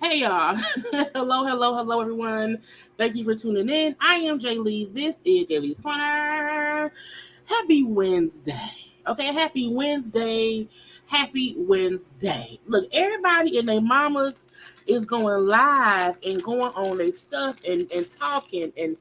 Hey y'all. hello everyone. Thank you for tuning in. I am Jaylee. This is JayLeesCorner. Happy Wednesday. Okay, happy Wednesday. Happy Wednesday. Look, everybody and their mamas is going live and going on their stuff and talking and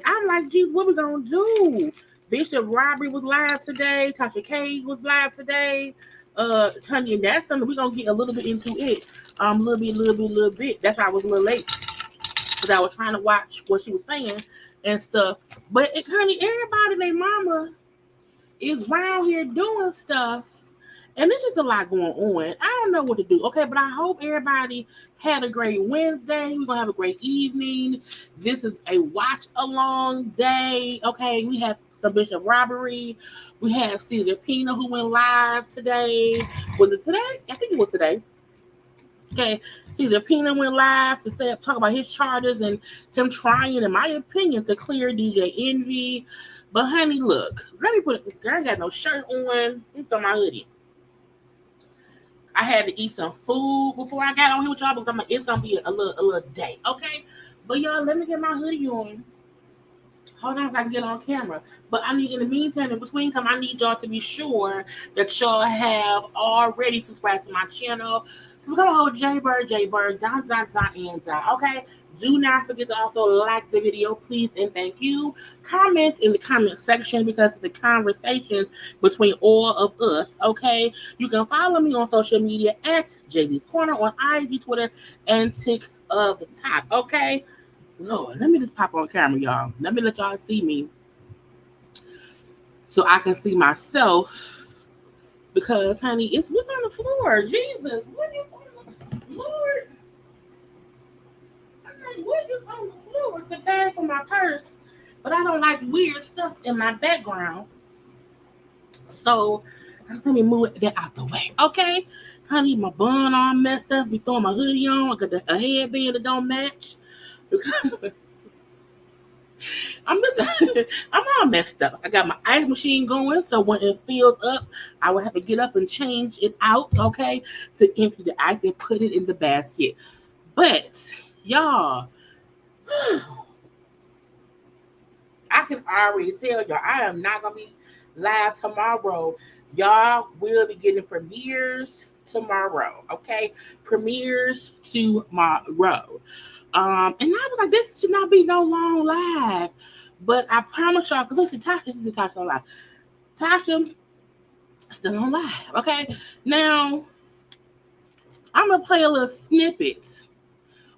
I'm like, geez, what we gonna do? Bishop Robbery was live today. Tasha K was live today. Honey, and that's something we're gonna get a little bit into it. A little bit. That's why I was a little late because I was trying to watch what she was saying and stuff. But honey, everybody, their mama is around here doing stuff, and there's just a lot going on. I don't know what to do. Okay, but I hope everybody had a great Wednesday. We're gonna have a great evening. This is a watch along day. Okay, we have some Bishop Robbery. We have Caesar Pina who went live today. Was it today? I think it was today. Okay, Caesar Pina went live to talk about his charges and him trying, in my opinion, to clear DJ Envy. But honey, look, let me put it. This girl ain't got no shirt on. Let me throw my hoodie. I had to eat some food before I got on here with y'all because it's gonna be a little day, okay? But y'all, let me get my hoodie on. Hold on, if I can get on camera. But I need, in the meantime, in between time, I need y'all to be sure that y'all have already subscribed to my channel. So we're gonna hold JayBirds, dot, okay? Do not forget to also like the video, please, and thank you. Comment in the comment section because it's a conversation between all of us, okay? You can follow me on social media at JayLeesCorner on IG, Twitter, and TikTok, okay? Lord, let me just pop on camera, y'all. Let me let y'all see me so I can see myself. Because, honey, it's what's on the floor. Jesus, what is on the Lord? I'm like, what is on the floor? It's a bag for my purse, but I don't like weird stuff in my background. So let me move that out the way, okay? Honey, my bun all messed up. Be throwing my hoodie on. I got a headband that don't match. I'm just, I'm all messed up. I got my ice machine going, so when it fills up, I will have to get up and change it out, okay, to empty the ice and put it in the basket. But y'all, I can already tell y'all I am not gonna be live tomorrow. Y'all will be getting premieres tomorrow, okay? Premieres tomorrow. And I was like, this should not be no long live. But I promise y'all, because listen, this is Tasha on live. Tasha still on live, okay? Now, I'm going to play a little snippet.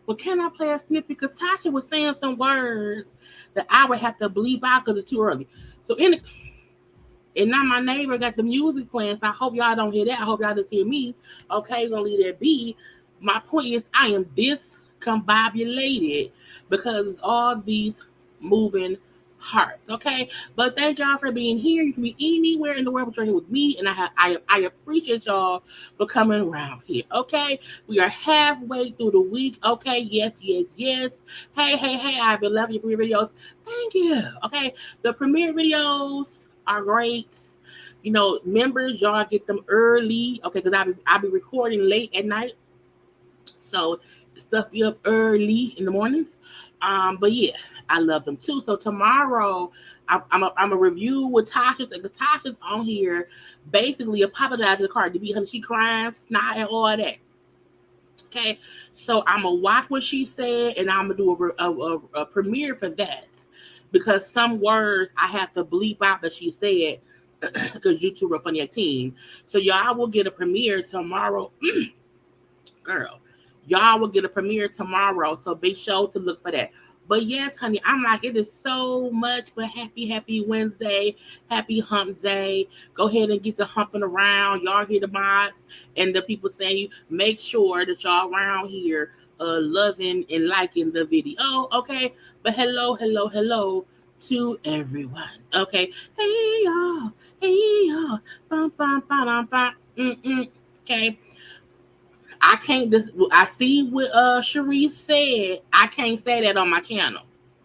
Well, can I play a snippet? Because Tasha was saying some words that I would have to bleep out because it's too early. So, and now my neighbor got the music playing, so I hope y'all don't hear that. I hope y'all just hear me. Okay, gonna leave that be. My point is, I am discombobulated because it's all these moving hearts. Okay, but thank y'all for being here. You can be anywhere in the world, but you're here with me, and I appreciate y'all for coming around here. Okay, we are halfway through the week. Okay, yes. Hey, I've been loving your premiere videos. Thank you. Okay, the premiere videos are great. You know, members, y'all get them early. Okay, because I'll be recording late at night. So stuff be up early in the mornings. But yeah, I love them too. So tomorrow I'm a review with Tasha's, and Tasha's on here basically apologizing to Cardi B. She crying, snot, and all that. Okay, so I'm gonna watch what she said, and I'm gonna do a premiere for that because some words I have to bleep out that she said because YouTube are funny at teen. So y'all will get a premiere tomorrow, girl. Y'all will get a premiere tomorrow, so be sure to look for that. But yes, honey, I'm like, it is so much, but happy Wednesday, happy hump day. Go ahead and get to humping around. Y'all hear the mods and the people saying you make sure that y'all around here loving and liking the video, okay? But hello to everyone, okay? Hey y'all, bum, bum, bum, bum, okay? I can't. I see what Sharice said. I can't say that on my channel.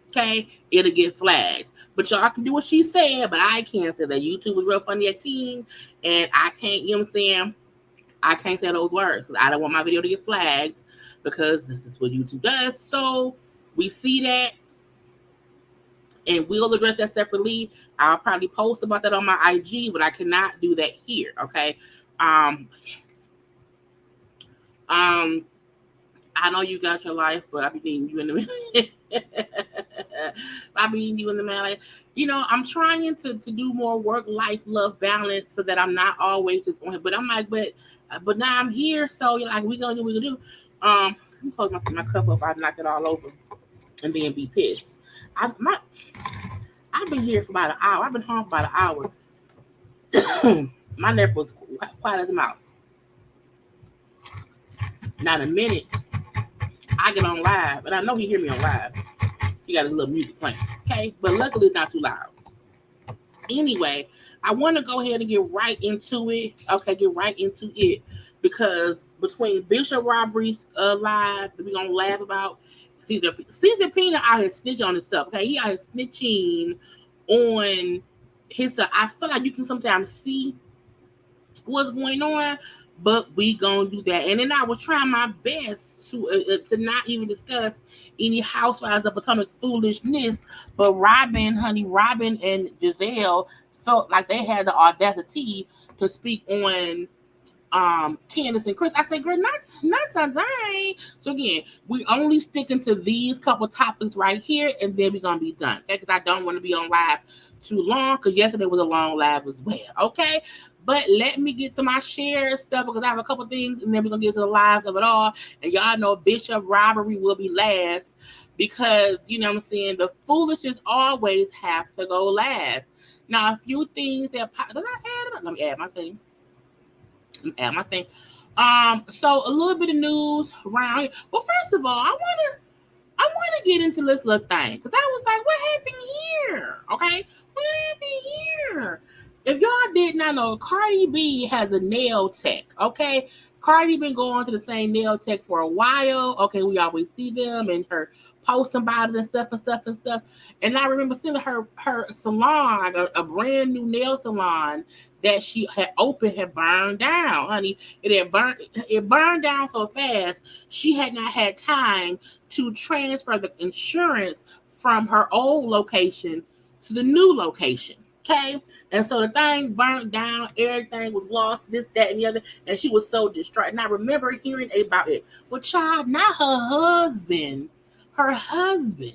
Okay, it'll get flagged. But y'all can do what she said, but I can't say that. YouTube is real funny at teen, and I can't. You know what I'm saying? I can't say those words because I don't want my video to get flagged because this is what YouTube does. So we see that, and we'll address that separately. I'll probably post about that on my IG, but I cannot do that here. Okay. Yes. I know you got your life, but I be needing you in the middle. I be needing you in the middle. You know, I'm trying to do more work-life, love balance so that I'm not always just on it. But I'm like, but now I'm here, so you're like, we gonna do what we gonna do. Let me close my cup up. I knock it all over and then be pissed. I've been here for about an hour. I've been home for about an hour. My neck was quiet as a mouse. Not a minute. I get on live, and I know he hear me on live. He got his little music playing, okay? But luckily, it's not too loud. Anyway, I want to go ahead and get right into it. Okay, get right into it because between Bishop Robbery's live that we're gonna laugh about, Caesar Pina out here snitching on himself. Okay, he out here snitching on his. I feel like you can sometimes see what's going on, but we gonna do that. And then I was trying my best to not even discuss any Housewives of Potomac foolishness, but Robyn and Giselle felt like they had the audacity to speak on Candiance and Chris. I said, girl, not today. So again, we only sticking to these couple topics right here, and then we're gonna be done. Okay, because I don't want to be on live too long, because yesterday was a long live as well. Okay. But let me get to my share stuff because I have a couple things, and then we're gonna get to the lives of it all. And y'all know Bishop Robbery will be last because you know what I'm saying, the foolishness always have to go last. Now, a few things that did I add it up? Let me add my thing. So a little bit of news around here. Well, first of all, I want to get into this little thing because I was like, what happened here? Okay, what happened here? If y'all did not know, Cardi B has a nail tech. Okay, Cardi been going to the same nail tech for a while. Okay, we always see them and her posting about it and stuff and stuff and stuff. And I remember seeing her salon, a brand new nail salon that she had opened had burned down, honey. It burned down so fast she had not had time to transfer the insurance from her old location to the new location. Okay. And so the thing burnt down, everything was lost, this, that, and the other. And she was so distraught. And I remember hearing about it. Well, child, not her husband,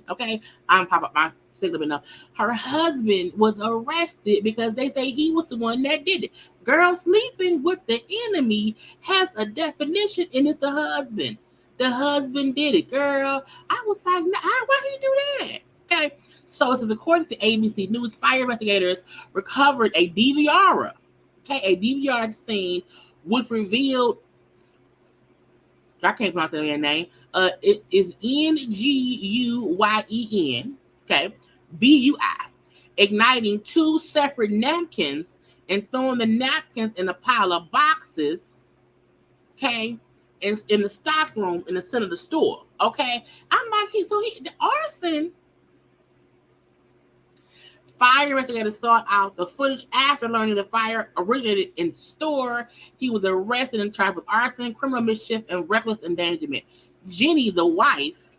okay, I'm pop up my signal enough. Her husband was arrested because they say he was the one that did it. Girl, sleeping with the enemy has a definition, and it's the husband. The husband did it, girl. I was like, nah, why he do that? Okay, so it says according to ABC News, fire investigators recovered a DVR, a DVR scene, which revealed, I can't pronounce their name. It is Nguyen, okay, BUI, igniting two separate napkins and throwing the napkins in a pile of boxes, okay, in the stock room in the center of the store, okay. I'm like, the arson. Fire investigators sought out the footage after learning the fire originated in the store. He was arrested and charged with arson, criminal mischief, and reckless endangerment. Jenny, the wife,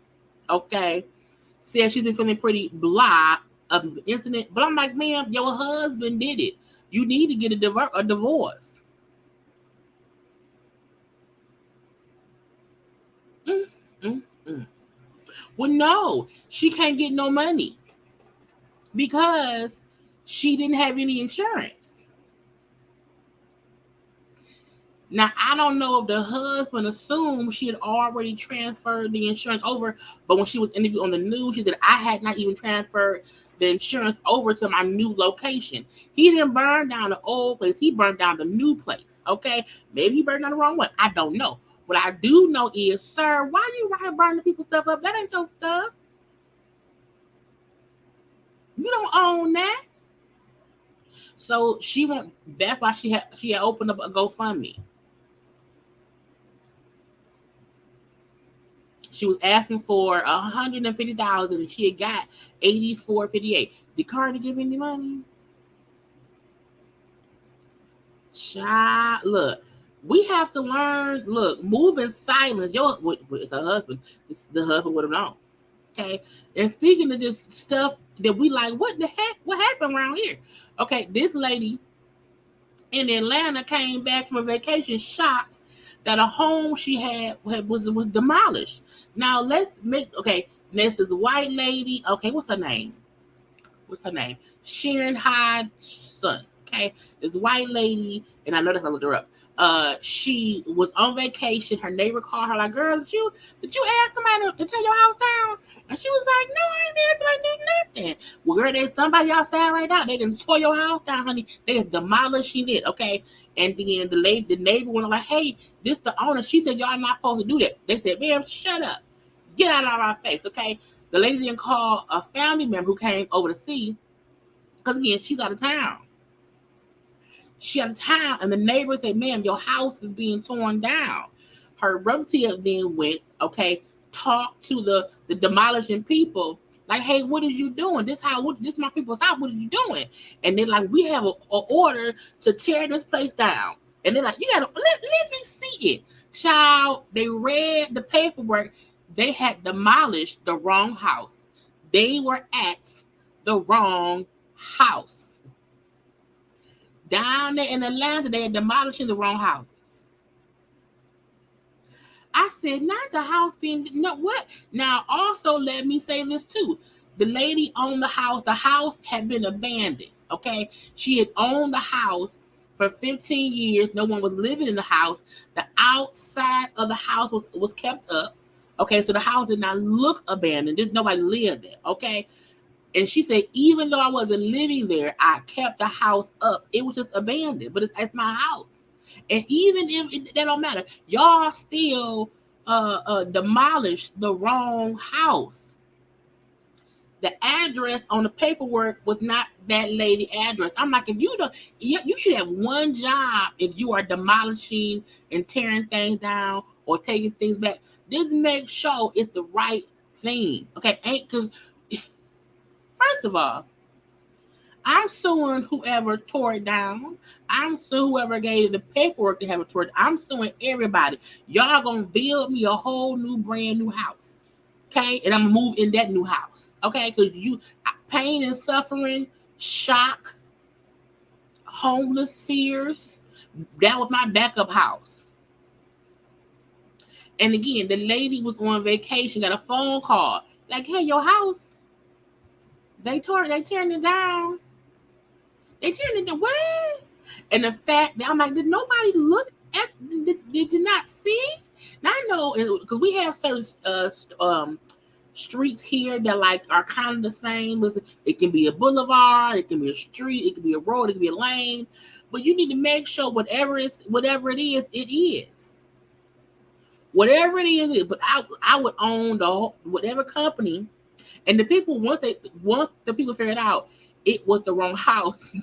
okay, said she's been feeling pretty blah of the incident. But I'm like, ma'am, your husband did it. You need to get a divorce. Well, no, she can't get no money because she didn't have any insurance. Now, I don't know if the husband assumed she had already transferred the insurance over, but when she was interviewed on the news, she said, I had not even transferred the insurance over to my new location. He didn't burn down the old place. He burned down the new place, okay? Maybe he burned down the wrong one. I don't know. What I do know is, sir, why you right here burning people's stuff up? That ain't your stuff. You don't own that. So that's why she had opened up a GoFundMe. She was asking for $150,000 and she had got $84.58. Did Cardi give any money? Child, look, we have to learn. Look, move in silence. It's her husband. The husband would have known. Okay. And speaking of this stuff that we like, what the heck? What happened around here? Okay, this lady in Atlanta came back from a vacation shocked that a home she had was demolished. Now let's this is a white lady. Okay, what's her name? Sharon Hyde's son. Okay, this white lady, and I know that I looked her up. She was on vacation. Her neighbor called her like, "Girl, did you ask somebody to tear your house down?" And she was like, "No, I didn't do nothing." Well, girl, there's somebody outside right now. They didn't tore your house down, honey. They are demolishing it, okay? And then the neighbor went like, "Hey, this the owner." She said, "Y'all not supposed to do that." They said, "Ma'am, shut up. Get out of our face," okay? The lady then called a family member who came over to see, because again, she's out of town. And the neighbor said, "Ma'am, your house is being torn down." Her relative then went, okay, talked to the demolishing people, like, "Hey, what are you doing? This is my people's house. What are you doing?" And they're like, "We have a order to tear this place down." And they're like, "You gotta let me see it." Child, they read the paperwork. They had demolished the wrong house. They were at the wrong house. Down there in Atlanta, they're demolishing the wrong houses. I said, not the house being, no, what? Now, also, let me say this too. The lady owned the house had been abandoned, okay? She had owned the house for 15 years. No one was living in the house. The outside of the house was kept up, okay? So the house did not look abandoned. There's nobody lived there, okay? And she said, even though I wasn't living there, I kept the house up. It was just abandoned, but it's my house. And even if that don't matter, y'all still demolished the wrong house. The address on the paperwork was not that lady address. I'm like, if you don't, you should have one job if you are demolishing and tearing things down or taking things back. Just make sure it's the right thing. Okay, because first of all, I'm suing whoever tore it down. I'm suing whoever gave the paperwork to have it tore it. I'm suing everybody. Y'all gonna build me a whole new, brand new house. Okay, and I'm gonna move in that new house. Okay, because pain and suffering, shock, homeless fears. That was my backup house. And again, the lady was on vacation, got a phone call like, "Hey, your house, they tearing it down. They tearing it down." What? And the fact that I'm like, did nobody look at? Did you not see? Now I know because we have certain streets here that like are kind of the same. It can be a boulevard, it can be a street, it can be a road, it can be a lane, but you need to make sure whatever it is, it is. Whatever it is, but I would own whatever company, and the people once the people figured out it was the wrong house,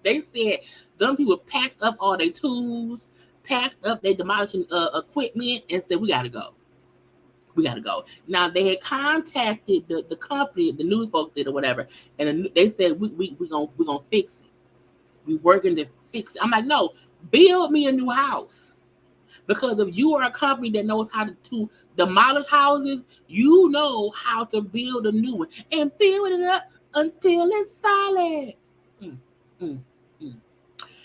they said some people packed up all their tools, packed up their demolishing equipment, and said, we gotta go. Now they had contacted the company, the news folks did or whatever, and they said we gonna fix it. We working to fix it. I'm like, no, build me a new house, because if you are a company that knows how to demolish houses, you know how to build a new one and build it up until it's solid.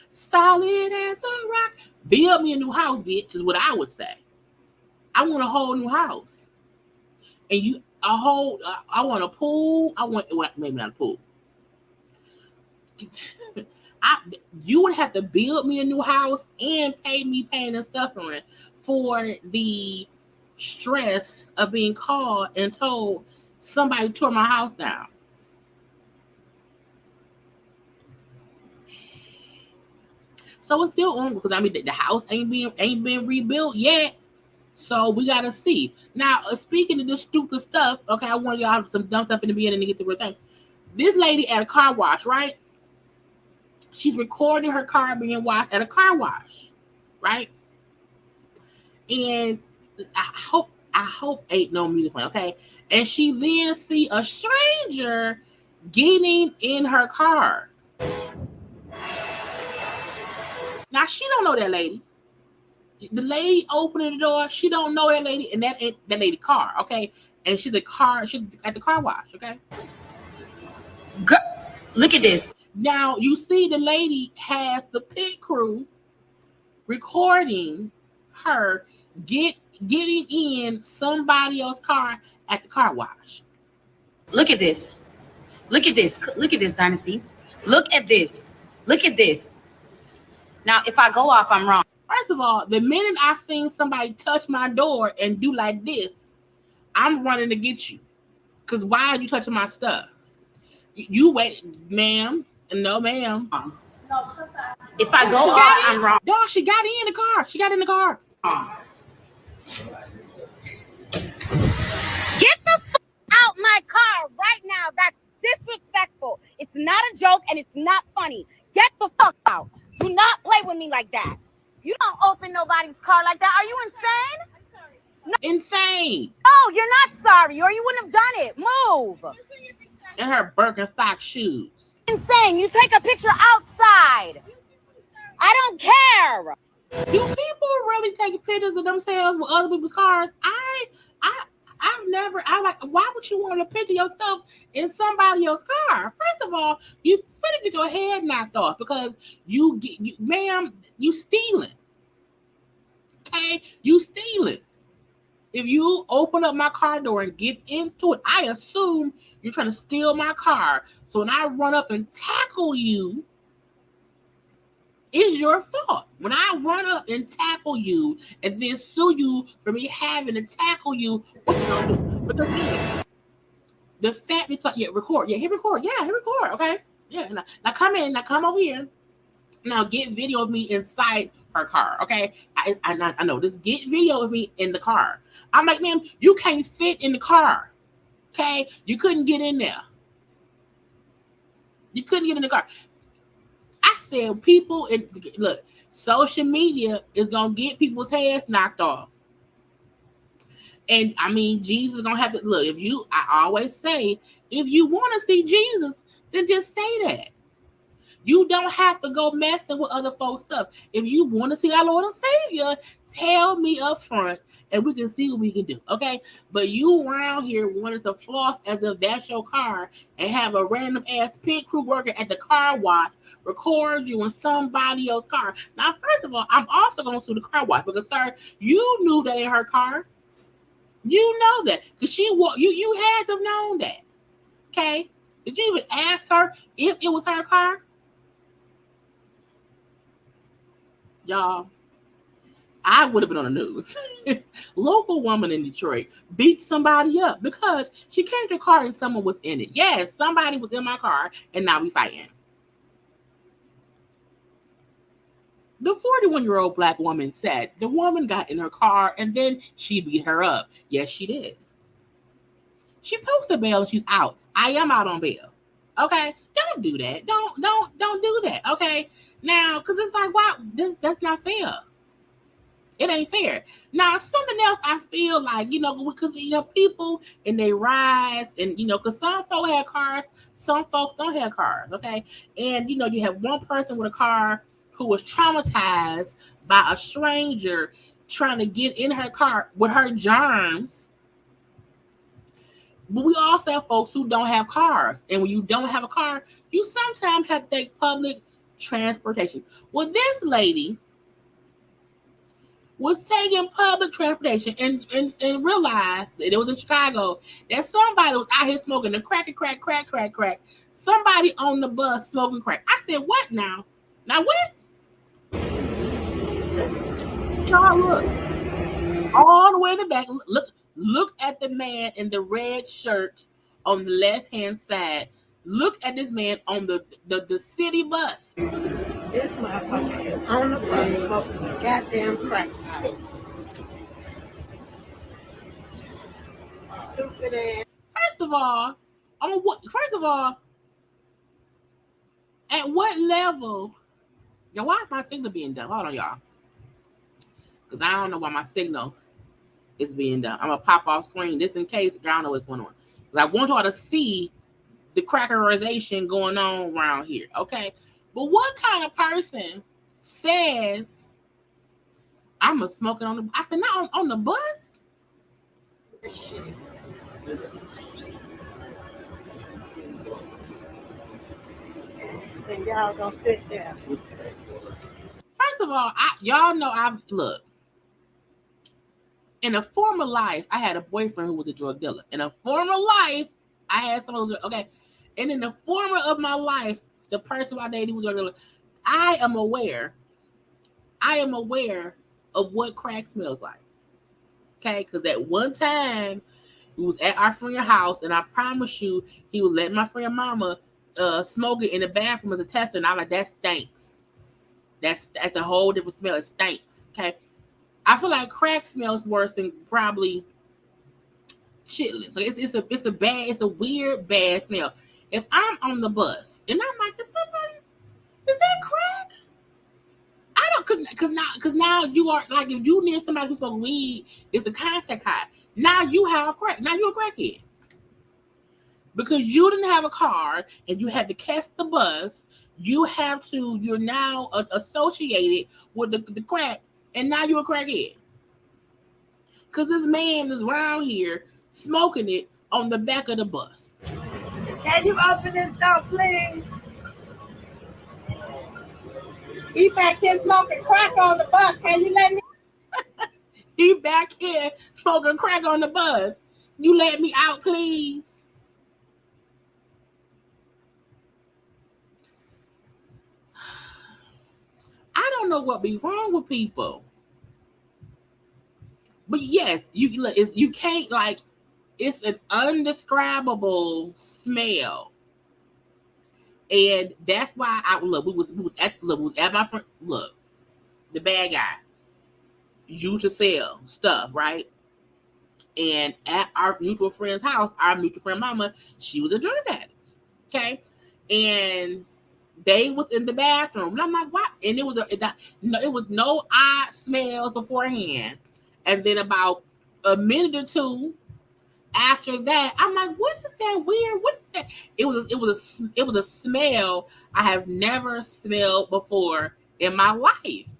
Solid as a rock. Build me a new house, bitch, is what I would say. I want a whole new house. And I want a pool. Maybe not a pool. You would have to build me a new house and pay me pain and suffering for the stress of being called and told somebody tore my house down. So it's still on, because I mean the house ain't been rebuilt yet. So we gotta see. Now, speaking of this stupid stuff, okay, I want y'all some dumb stuff in the beginning to get the real thing. This lady at a car wash, right? She's recording her car being washed at a car wash, right? And I hope ain't no music playing, okay? And she then see a stranger getting in her car. Now she don't know that lady. The lady opening the door, she don't know that lady, and that ain't that lady car, okay? And she's at the car wash, okay? Girl, look at this. Now you see the lady has the pit crew recording her getting in somebody else's car at the car wash. Look at this. Look at this. Look at this, Dynasty. Look at this. Look at this. Now, if I go off, I'm wrong. First of all, the minute I seen somebody touch my door and do like this, I'm running to get you. Because why are you touching my stuff? You wait, ma'am. No, ma'am. If I go off, I'm wrong. Dog, she got in the car. She got in the car. Get the fuck out my car right now. That's disrespectful. It's not a joke and it's not funny. Get the fuck out. Do not play with me like that. You don't open nobody's car like that. Are you insane? No. Insane. Oh, you're not sorry, or you wouldn't have done it. Move. In her Birkenstock shoes. Insane. You take a picture outside. I don't care. Do people really take pictures of themselves with other people's cars? I'm like, why would you want to picture yourself in somebody else's car? First of all, you finna get your head knocked off because ma'am, you stealing. Okay, you stealing. If you open up my car door and get into it, I assume you're trying to steal my car. So when I run up and tackle you, it's your fault. When I run up and tackle you and then sue you for me having to tackle you, what you gonna do? Because The fact it's like, yeah, record. Yeah, hit record. Yeah, hit record. Okay. Yeah. Now come in. Now come over here. Now get video of me inside her car. Okay. I know. Just get video of me in the car. I'm like, ma'am, you can't fit in the car. Okay. You couldn't get in there. You couldn't get in the car. I said, people, look, social media is going to get people's heads knocked off. And I mean, Jesus is going to have to look. I always say, if you want to see Jesus, then just say that. You don't have to go messing with other folks' stuff. If you want to see our Lord and Savior, tell me up front and we can see what we can do. Okay? But you around here wanting to floss as if that's your car and have a random ass pit crew worker at the car wash record you in somebody else's car. Now, first of all, I'm also going to sue the car wash because, sir, you knew that in her car. You know that because you had to have known that. Okay? Did you even ask her if it was her car? Y'all, I would have been on the news. Local woman in Detroit beat somebody up because she came to a car and someone was in it. Yes, somebody was in my car and now we fighting. The 41-year-old black woman said the woman got in her car and then she beat her up. Yes, she did. She posted bail and she's out. I am out on bail. Okay, don't do that. Don't do that. Okay, now because it's like, wow, that's not fair. It ain't fair. Now, something else I feel like, because, people and they rise and, because some folk have cars, some folk don't have cars, okay? And, you have one person with a car who was traumatized by a stranger trying to get in her car with her germs. But we also have folks who don't have cars. And when you don't have a car, you sometimes have to take public transportation. Well, this lady was taking public transportation and realized that it was in Chicago that somebody was out here smoking the crack. Somebody on the bus smoking crack. I said, what now? Now what? Y'all look. All the way in the back. Look at the man in the red shirt on the left-hand side. Look at this man on the city bus. This motherfucker is on the bus smoking the goddamn crack pipe. Stupid ass. First of all, at what level? Yo, why is my signal being done? Hold on, y'all. Because I don't know why my signal is being done. I'm going to pop off screen just in case y'all know what's going on. I want y'all to see the crackerization going on around here, okay? But what kind of person says, I'm a smoking on the... I said, not on the bus? Shit. And y'all gonna sit there. First of all, y'all know look. In a former life, I had a boyfriend who was a drug dealer. In a former life, I had someone who was, okay. And in the former of my life, the person I dated was a drug dealer. I am aware of what crack smells like. Okay, because at one time, we was at our friend's house, and I promise you, he would let my friend mama smoke it in the bathroom as a tester, and I'm like, that stinks. That's a whole different smell. It stinks. Okay, I feel like crack smells worse than probably shitless. Like it's a weird bad smell. If I'm on the bus and I'm like, is that crack? I don't, cause now you are like, if you near somebody who smokes weed, it's a contact high. Now you have crack. Now you're a crackhead. Because you didn't have a car and you had to catch the bus, you're now associated with the crack, and now you're a crackhead. Because this man is around here smoking it on the back of the bus. Can you open this door, please? He back here smoking crack on the bus. Can you let me? He back here smoking crack on the bus. You let me out, please. I don't know what be wrong with people. But yes, you can't, like, It's an undescribable smell. And that's why I look. We was at my friend. Look, the bad guy used to sell stuff, right? And at our mutual friend's house, our mutual friend mama, she was a drug addict. Okay, and they was in the bathroom, and I'm like, what? And it was no odd smells beforehand, and then about a minute or two after that, I'm like, what is that weird? What is that? It was a smell I have never smelled before in my life.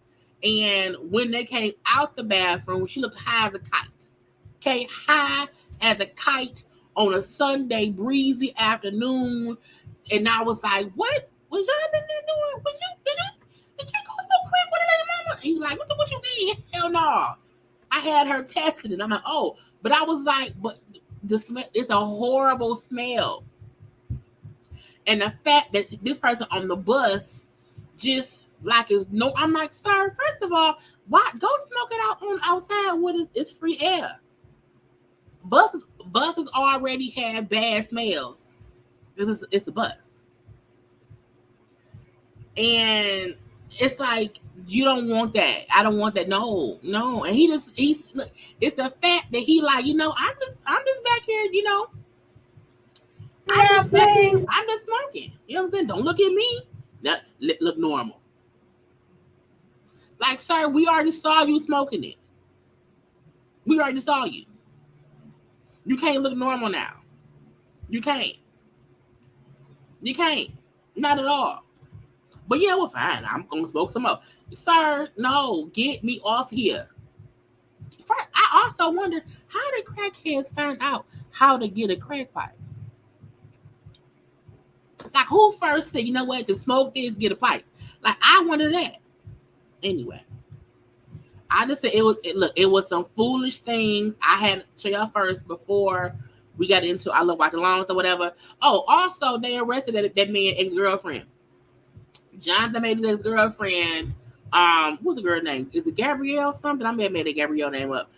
And when they came out the bathroom, she looked high as a kite. Okay, high as a kite on a Sunday breezy afternoon. And I was like, what was y'all in there doing? Did you go smoke crack with a lady mama? And he's like, what you mean? Hell no. I had her tested it. I'm like, oh, but I was like, but the smell, it's a horrible smell. And the fact that this person on the bus just like is no, I'm like, sir, first of all, why go smoke it out on outside with it's free air. Buses already have bad smells. It's a bus. And it's like, you don't want that. I don't want that. No. And look, it's the fact that he like, I'm just back here, I'm just smoking. You know what I'm saying? Don't look at me. Look normal. Like, sir, we already saw you smoking it. We already saw you. You can't look normal now. You can't. Not at all. But yeah, well, fine. I'm going to smoke some more. Sir, no, get me off here. I also wonder, how did crackheads find out how to get a crack pipe? Like, who first said, you know what, to smoke this, get a pipe? Like, I wonder that. Anyway, I just said it was some foolish things I had to show y'all first before we got into I Love Watching Longs or whatever. Oh, also, they arrested that man ex-girlfriend. Jonathan made his ex-girlfriend. What's the girl name? Is it Gabrielle something? I may have made a Gabrielle name up.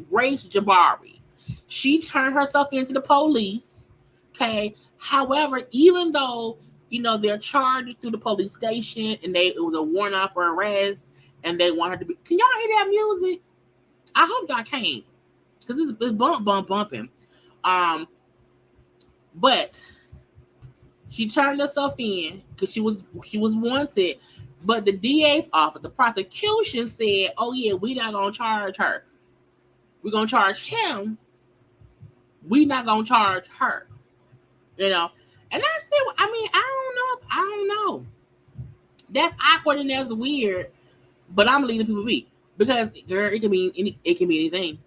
Grace Jabari. She turned herself into the police. Okay. However, even though they're charged through the police station and it was a warrant out for arrest, and they want her to be. Can y'all hear that music? I hope y'all can, because it's bumping. But she turned herself in because she was wanted. But the DA's office, the prosecution said, "Oh yeah, we're not gonna charge her. We're gonna charge him. We're not gonna charge her." And I said, I don't know. That's awkward and that's weird. But I'm leaving people be, because girl, it can be anything.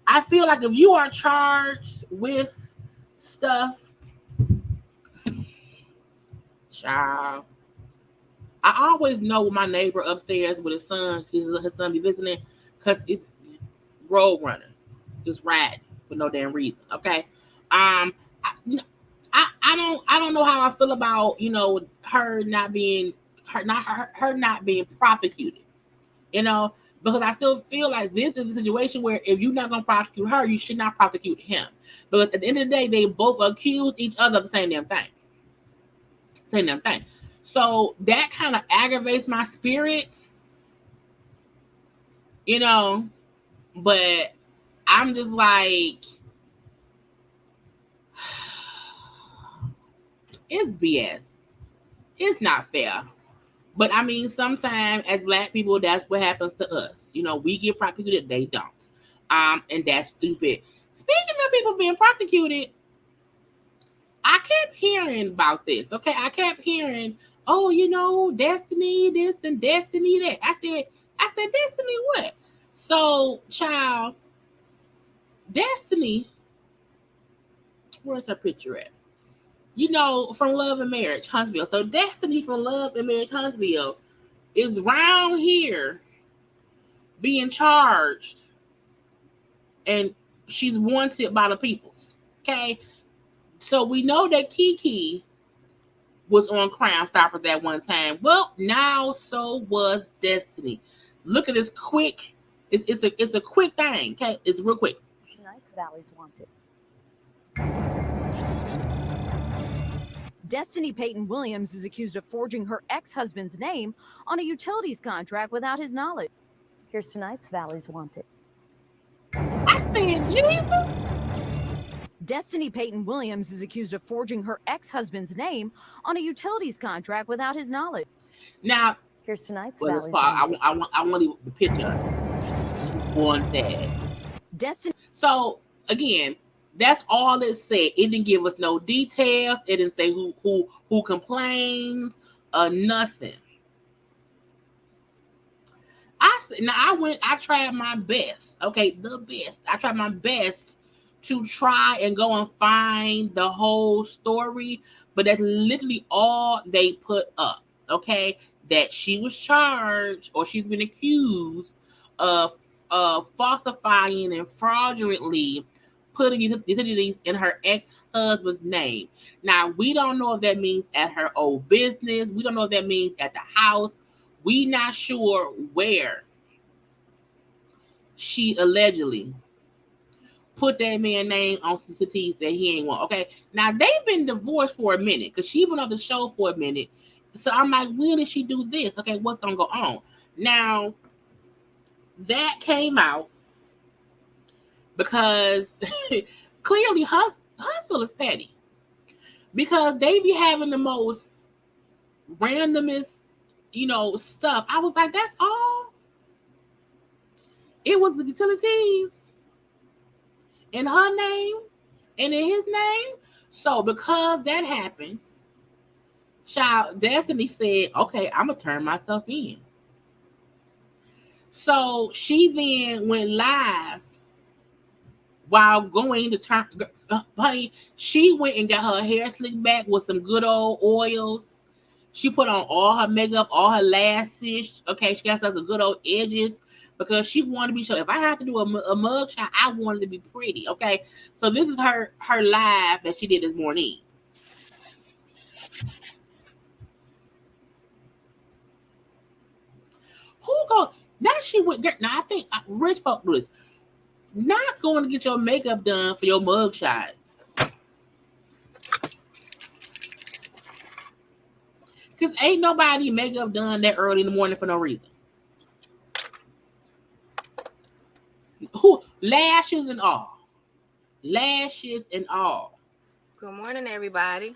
I feel like if you are charged with stuff, child. I always know my neighbor upstairs with his son, his son be listening, because it's road running, just riding for no damn reason. Okay, I don't know how I feel about her not being prosecuted. Because I still feel like this is a situation where if you're not gonna prosecute her, you should not prosecute him. Because at the end of the day, they both accuse each other of the same damn thing. So that kind of aggravates my spirit, but I'm just like, it's BS. It's not fair. But sometimes as Black people, that's what happens to us. We get prosecuted, they don't. And that's stupid. Speaking of people being prosecuted, I kept hearing about this. Okay, I kept hearing, oh, Destiny this and Destiny that. I said, Destiny what? So, child, Destiny, where's her picture at? From Love and Marriage, Huntsville. So Destiny from Love and Marriage, Huntsville is round here being charged, and she's wanted by the peoples. Okay. So we know that Kiki was on Crime Stoppers at one time. Well, now so was Destiny. Look at this quick It's a quick thing. Okay, it's real quick. Tonight's Valley's Wanted. Destiny Payton Williams is accused of forging her ex-husband's name on a utilities contract without his knowledge. Here's tonight's Valley's Wanted. I said, Jesus. Destiny Payton Williams is accused of forging her ex-husband's name on a utilities contract without his knowledge. Now, here's tonight's well, Valley's Wanted. I want the picture. One said. Destiny. So again, that's all it said. It didn't give us no details. It didn't say who complains or nothing. I tried my best. Okay, the best. I tried my best to try and go and find the whole story, but that's literally all they put up. Okay, that she was charged or she's been accused of falsifying and fraudulently putting utilities in her ex-husband's name. Now, we don't know if that means at her old business. We don't know if that means at the house. We not sure where she allegedly put that man's name on some utilities that he ain't want. Okay, now they've been divorced for a minute because she been on the show for a minute. So I'm like, when did she do this? Okay, what's gonna go on? Now, that came out because clearly Huntsville is petty because they be having the most randomest, stuff. I was like, that's all. It was the utilities in her name and in his name. So because that happened, child Destiny said, okay, I'm gonna turn myself in. So she then went live while going to turn. Honey, she went and got her hair slicked back with some good old oils. She put on all her makeup, all her lashes. Okay, she got some good old edges because she wanted to be sure. If I have to do a mug shot, I wanted to be pretty. Okay, so this is her live that she did this morning. Who go? Now she went. Now I think rich folk do this. Not going to get your makeup done for your mug shot. Because ain't nobody makeup done that early in the morning for no reason. Who? Lashes and all. Lashes and all. Good morning, everybody.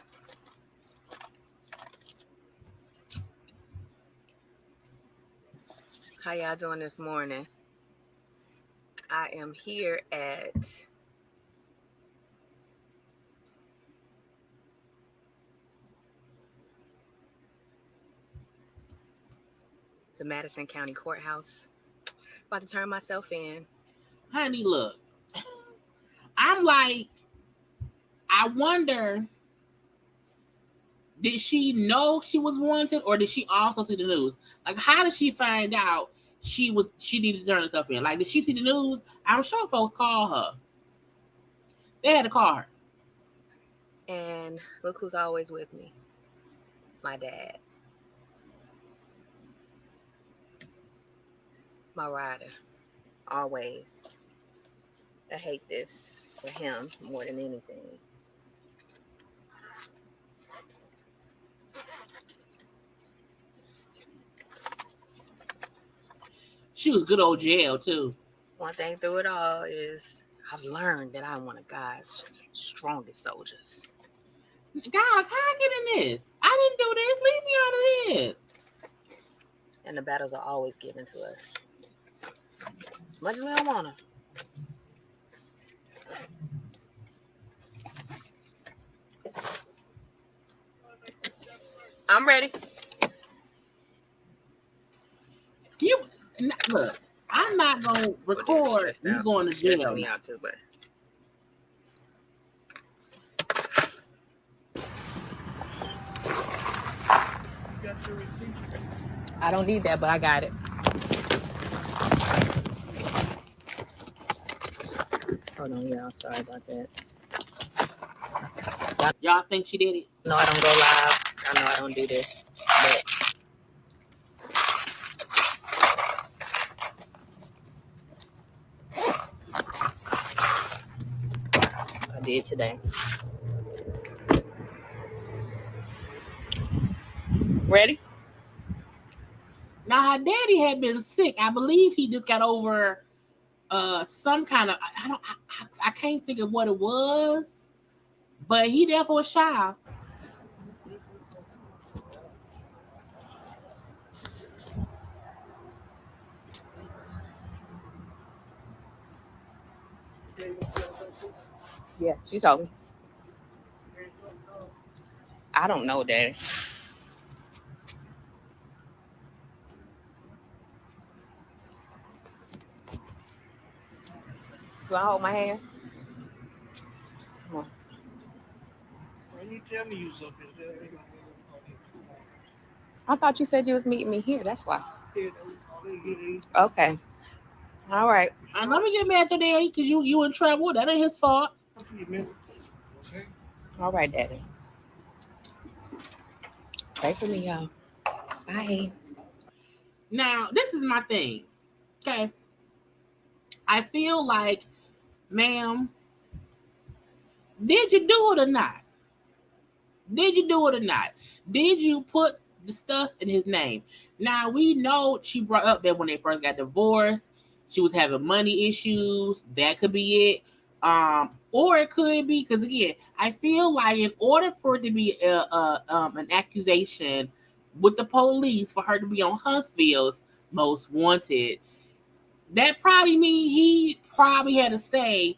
How y'all doing this morning? I am here at the Madison County Courthouse. About to turn myself in. Honey, look. I'm like, I wonder, did she know she was wanted or did she also see the news? Like, how did she find out she needed to turn herself in? Like, did she see the news? I'm sure folks called her. They had to call her. And look who's always with me. My dad. My rider. Always. I hate this for him more than anything. She was good old jail, too. One thing through it all is I've learned that I'm one of God's strongest soldiers. God, how I get in this? I didn't do this. Leave me out of this. And the battles are always given to us. As much as we don't want to. I'm ready. Look, I'm not going to record you going to jail. Me out too, but I don't need that, but I got it. Hold on, y'all. Sorry about that. Y'all think she did it? No, I don't go live. I know I don't do this, but I did today. Ready? Now, her daddy had been sick. I believe he just got over some kind of I can't think of what it was, but he there for a child. Yeah, she told me. I don't know, Daddy. Do I hold my hand? Come on. When you tell me you was up here, I thought you said you was meeting me here. That's why. Okay. All right. And let me get mad at your daddy because you in trouble. That ain't his fault. All right, Daddy. Pray for me, y'all. Bye. Now, this is my thing. Okay. I feel like, ma'am, did you do it or not? Did you do it or not? Did you put the stuff in his name? Now, we know she brought up that when they first got divorced, she was having money issues. That could be it. Or it could be, because again, I feel like in order for it to be an accusation with the police for her to be on Huntsville's most wanted, that probably means he probably had to say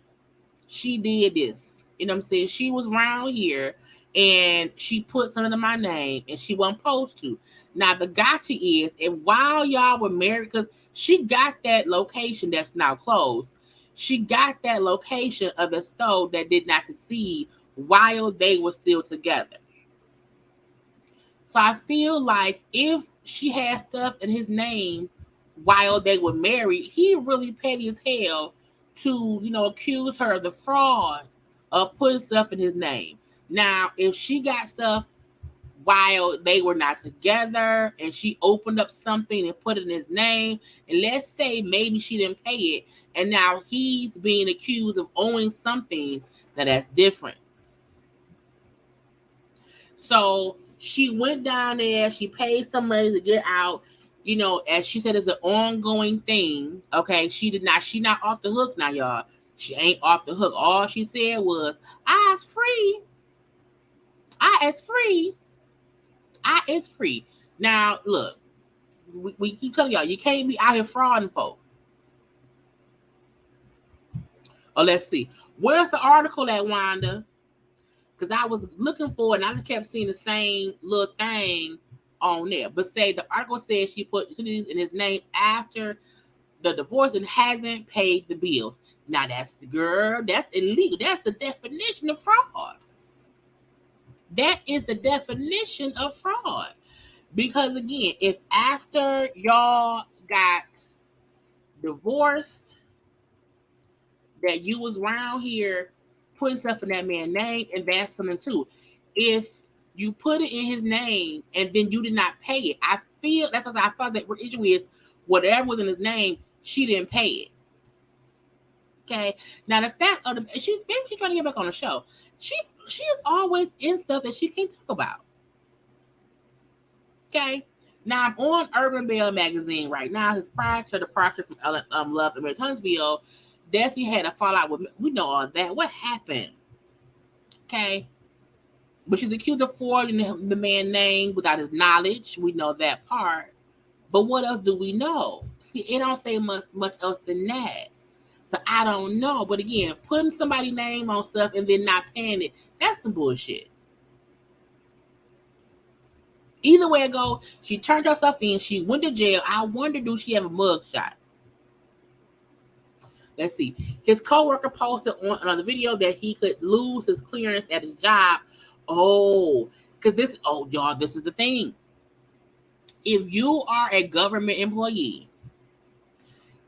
she did this. You know what I'm saying? She was around here and she put something in my name and she wasn't supposed to. Now the gotcha is, and while y'all were married, because she got that location that's now closed, she got that location of the store that did not succeed while they were still together. So I feel like if she had stuff in his name while they were married, he really petty as hell to, accuse her of the fraud of putting stuff in his name. Now, if she got stuff while they were not together and she opened up something and put it in his name, and let's say maybe she didn't pay it, and now he's being accused of owing something, that's different. So she went down there, she paid some money to get out. As she said, it's an ongoing thing. Okay, she not off the hook now, y'all. She ain't off the hook. All she said was, I is free. I is free. I is free. Now, look, we keep telling y'all, you can't be out here frauding folk. Oh, let's see. Where's the article at, Wanda? Because I was looking for it and I just kept seeing the same little thing on there. But say the article says she put these in his name after the divorce and hasn't paid the bills. Now that's illegal. That's the definition of fraud. That is the definition of fraud. Because again, if after y'all got divorced, that you was around here putting stuff in that man's name, and that's something too. If you put it in his name and then you did not pay it, I feel that's what I thought that the issue is. Whatever was in his name, she didn't pay it. Okay. Now the fact of maybe she's trying to get back on the show. She is always in stuff that she can't talk about. Okay. Now I'm on Urban Bell magazine right now. His the departure from Love and Huntsville. Desi had a fallout with. We know all that. What happened? Okay. But she's accused of forging the man's name without his knowledge. We know that part. But what else do we know? See, it don't say much else than that. So I don't know. But again, putting somebody's name on stuff and then not paying it, that's some bullshit. Either way it goes, she turned herself in. She went to jail. I wonder, do she have a mugshot? Let's see. His coworker posted on another video that he could lose his clearance at his job. Oh, because y'all, this is the thing. If you are a government employee,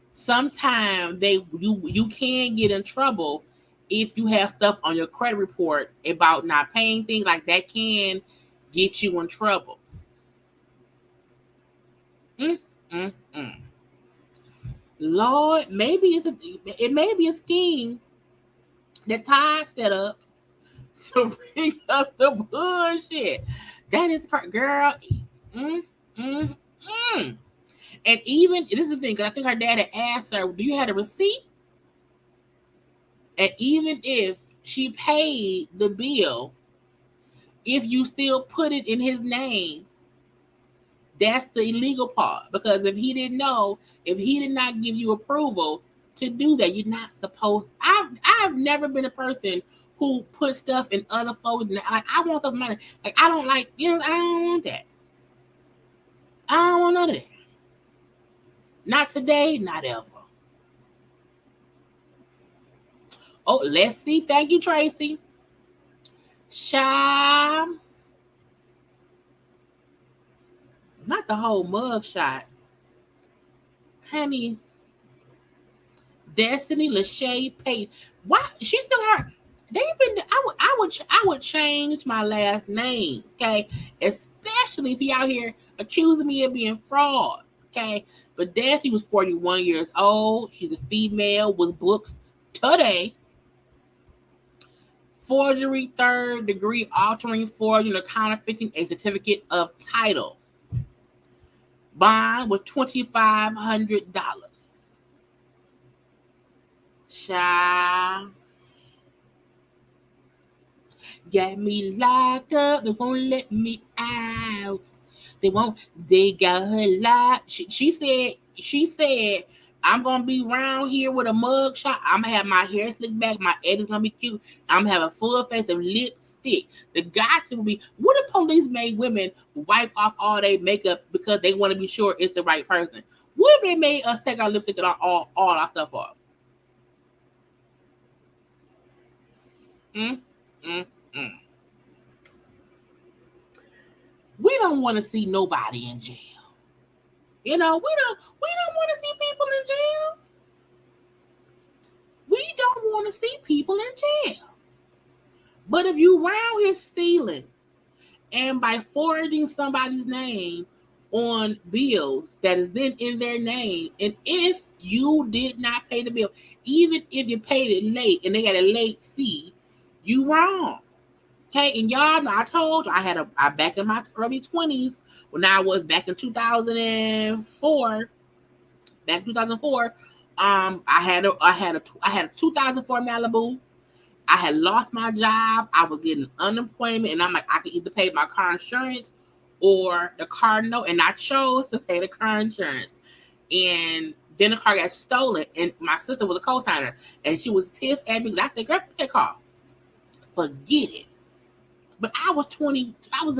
sometimes you can get in trouble if you have stuff on your credit report about not paying things. Like that can get you in trouble. Lord, maybe it may be a scheme that Todd set up to bring us the bullshit. That is girl. Mm, mm, mm. And even this is the thing, 'cause I think her dad had asked her, "Do you have a receipt?" And even if she paid the bill, if you still put it in his name, that's the illegal part. Because if he didn't know, if he did not give you approval to do that, you're not supposed. I've never been a person who put stuff in other folks. Like I want the money. Like I don't like. I don't want that. I don't want none of that. Not today. Not ever. Oh, let's see. Thank you, Tracy. Child. Not the whole mug shot. Honey. Destiny Lachey Pace. Why she's still her? They've been. I would change my last name, okay? Especially if you out here accusing me of being fraud, okay? But Destiny was 41 years old. She's a female. Was booked today. Forgery, third degree altering, forging or counterfeiting a certificate of title. Bond was $2,500. Child. Got me locked up. They won't let me out. They won't. They got her locked. She said, I'm gonna be around here with a mug shot. I'm gonna have my hair slicked back. My edges gonna be cute. I'm gonna have a full face of lipstick. The gotcha will be. What if police made women wipe off all their makeup because they want to be sure it's the right person? What if they made us take our lipstick and all our stuff off? Mm. We don't want to see nobody in jail. We don't want to see people in jail. We don't want to see people in jail. But if you around here stealing and by forwarding somebody's name on bills that is then in their name, and if you did not pay the bill, even if you paid it late and they got a late fee, you wrong. Okay, and y'all know I told you I back in my early 20s when I was back in 2004. Back in 2004, I had a 2004 Malibu. I had lost my job. I was getting unemployment, and I'm like, I could either pay my car insurance or the car note, and I chose to pay the car insurance. And then the car got stolen, and my sister was a co-signer, and she was pissed at me because I said, "Girl, forget that car. Forget it." But I was 20. I was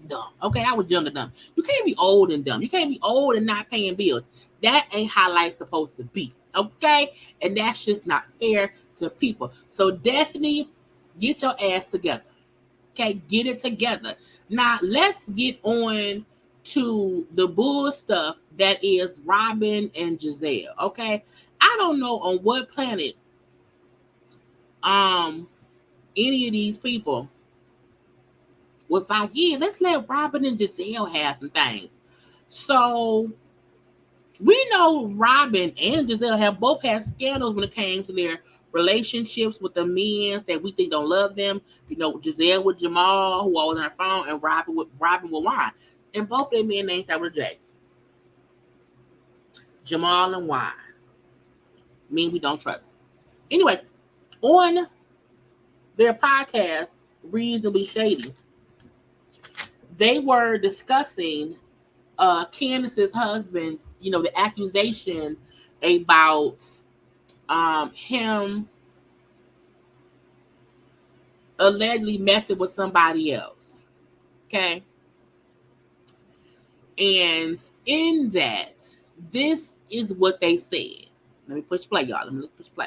dumb. Okay, I was young and dumb. You can't be old and dumb. You can't be old and not paying bills. That ain't how life's supposed to be. Okay, and that's just not fair to people. So Destiny, get your ass together. Okay, get it together. Now let's get on to the bull stuff that is Robyn and Gizelle. Okay, I don't know on what planet any of these people was like, yeah, let's let Robyn and Gizelle have some things. So we know Robyn and Gizelle have both had scandals when it came to their relationships with the men that we think don't love them. Gizelle with Jamal, who always on her phone, and Robyn with Juan. And both of their men names start with a J. Jamal and Juan. Men we don't trust. Anyway, on their podcast, Reasonably Shady, they were discussing Candiace's husband's, the accusation about him allegedly messing with somebody else. Okay. And in that, this is what they said. Let me push play, y'all. Let me push play.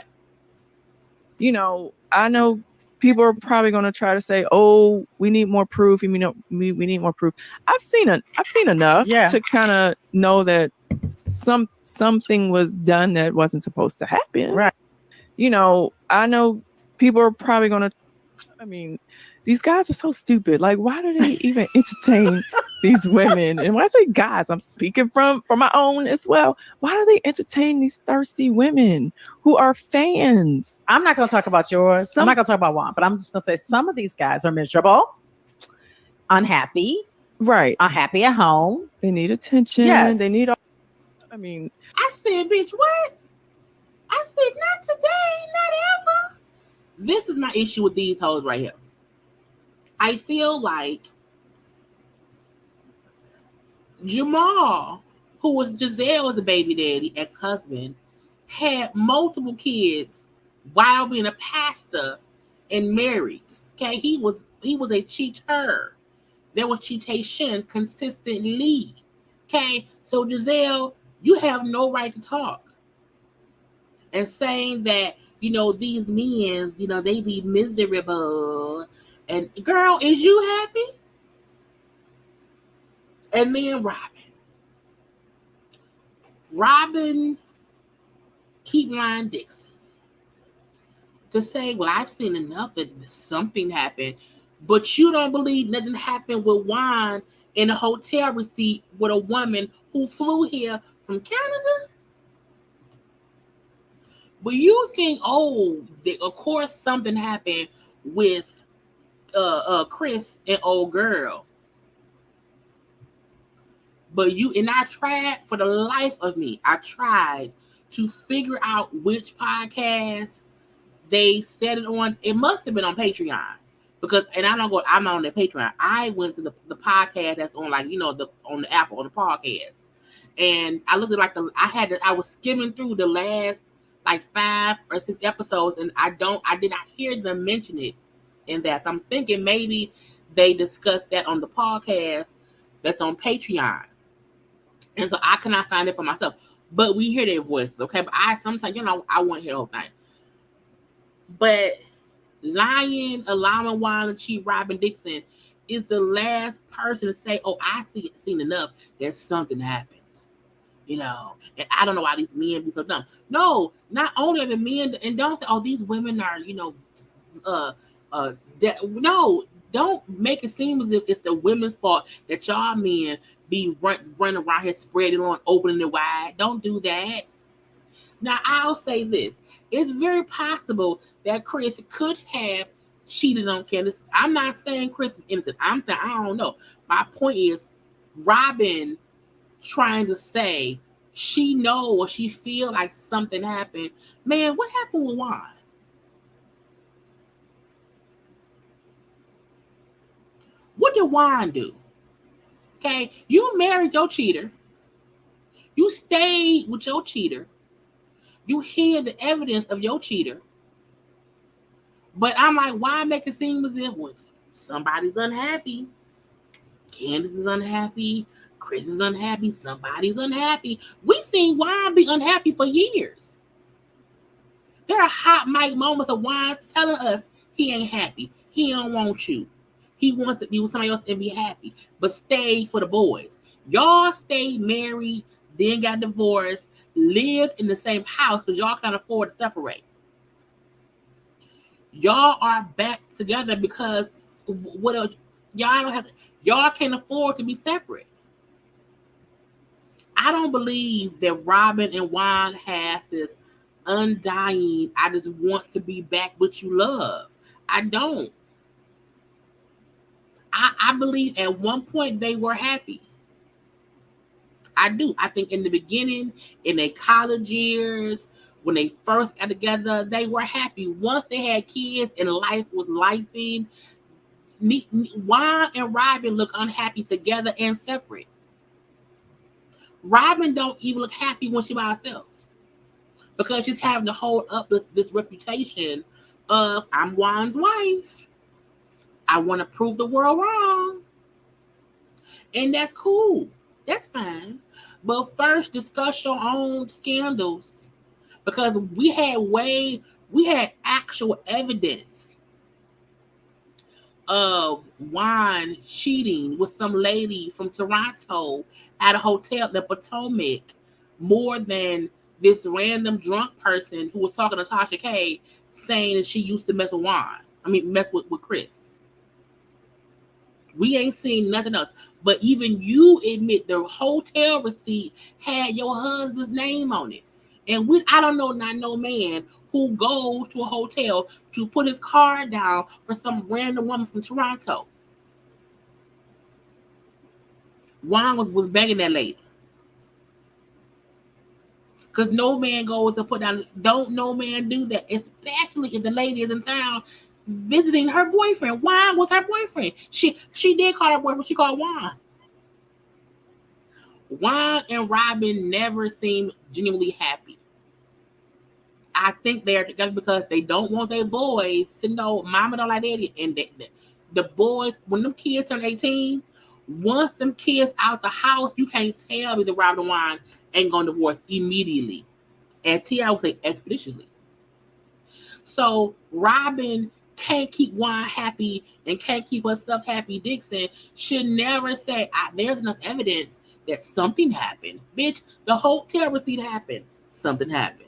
I know people are probably going to try to say, "Oh, we need more proof." We need more proof. I've seen enough to kind of know that something was done that wasn't supposed to happen. Right. I know people are probably going to. I mean, these guys are so stupid. Like, why do they even entertain these women, and when I say guys, I'm speaking from my own as well. Why do they entertain these thirsty women who are fans? I'm not going to talk about yours. I'm not going to talk about Juan, but I'm just going to say some of these guys are miserable, unhappy, right? Unhappy at home. They need attention. Yes. They need. I mean, I said, bitch, what? I said, not today, not ever. This is my issue with these hoes right here. I feel like Jamal, who was Giselle's baby daddy, ex-husband, had multiple kids while being a pastor and married. Okay, he was a cheater. There was cheatation consistently. Okay, so Giselle, you have no right to talk. And saying that, these men, they be miserable. And girl, is you happy? And then Robyn keep lying Dixon to say, well, I've seen enough that something happened, but you don't believe nothing happened with Juan in a hotel receipt with a woman who flew here from Canada? But you think, of course something happened with Chris and old girl. But I tried for the life of me, I tried to figure out which podcast they said it on. It must have been on Patreon. Because, and I'm not on their Patreon. I went to the podcast that's on on the Apple, on the podcast. And I looked at I was skimming through the last 5 or 6 episodes, and I did not hear them mention it in that. So I'm thinking maybe they discussed that on the podcast that's on Patreon. And so I cannot find it for myself. But we hear their voices, okay? But I sometimes, I want to hear the whole thing. But allowing Juan to cheat Robyn Dixon is the last person to say, I seen enough that something happened. And I don't know why these men be so dumb. No, not only are the men, and don't say, these women are, no, don't make it seem as if it's the women's fault that y'all men be running around here spreading on, opening it wide. Don't do that. Now, I'll say this. It's very possible that Chris could have cheated on Candiance. I'm not saying Chris is innocent. I'm saying I don't know. My point is, Robyn trying to say she know or she feel like something happened. Man, what happened with Juan? What did Juan do? Okay, you married your cheater. You stayed with your cheater. You hid the evidence of your cheater. But I'm like, why make it seem as if somebody's unhappy? Candiance is unhappy. Chris is unhappy. Somebody's unhappy. We seen Juan be unhappy for years. There are hot mic moments of Juan telling us he ain't happy. He don't want you. He wants to be with somebody else and be happy. But stay for the boys. Y'all stayed married, then got divorced, lived in the same house because y'all can't afford to separate. Y'all are back together because what else? Y'all can't afford to be separate. I don't believe that Robyn and Juan have this undying, I just want to be back with you love. I don't. I believe at one point they were happy. I do. I think in the beginning, in their college years, when they first got together, they were happy. Once they had kids and life was lifing, Juan and Robyn look unhappy together and separate. Robyn don't even look happy when she's by herself because she's having to hold up this reputation of I'm Juan's wife. I want to prove the world wrong. And that's cool. That's fine. But first, discuss your own scandals because we had actual evidence of Juan cheating with some lady from Toronto at a hotel in Potomac more than this random drunk person who was talking to Tasha K saying that she used to mess with Juan. Mess with Chris. We ain't seen nothing else. But even you admit the hotel receipt had your husband's name on it. And I don't know not no man who goes to a hotel to put his card down for some random woman from Toronto. Juan was begging that lady. Because no man goes to put down, don't no man do that, especially if the lady is in town visiting her boyfriend. Juan was her boyfriend. She did call her boyfriend, she called Juan. Juan and Robyn never seem genuinely happy. I think they're together because they don't want their boys to know mama don't like daddy. And the boys, when them kids turn 18, once them kids out the house, you can't tell me that Robyn and Juan ain't gonna divorce immediately. And T, I would say expeditiously. So Robyn can't keep Juan happy and can't keep herself happy. Dixon should never say, there's enough evidence that something happened. Bitch, the hotel receipt happened. Something happened.